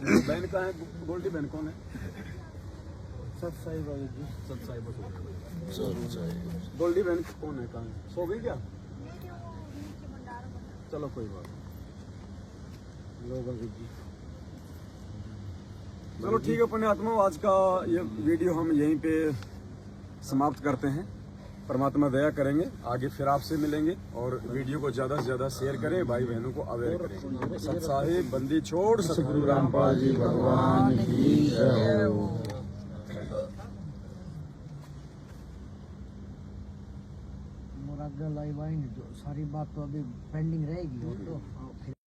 बहन कहाँ है? गोल्डी बहन कौन है? सत साई गोल्डी बहन कौन है? कहाँ है? सो गई क्या? चलो कोई बात। चलो ठीक है पुण्यात्मा, आज का ये वीडियो हम यहीं पे समाप्त करते हैं। परमात्मा दया करेंगे, आगे फिर आपसे मिलेंगे और वीडियो को ज़्यादा से ज़्यादा शेयर करें, भाई बहनों को अवेयर करें। सत साहिब बंदी छोड़ सतगुरु रामपाल जी भगवान की जय हो। मोर आगे लाइव आई नहीं, जो सारी बात तो अभी पेंडिंग रहेगी वो तो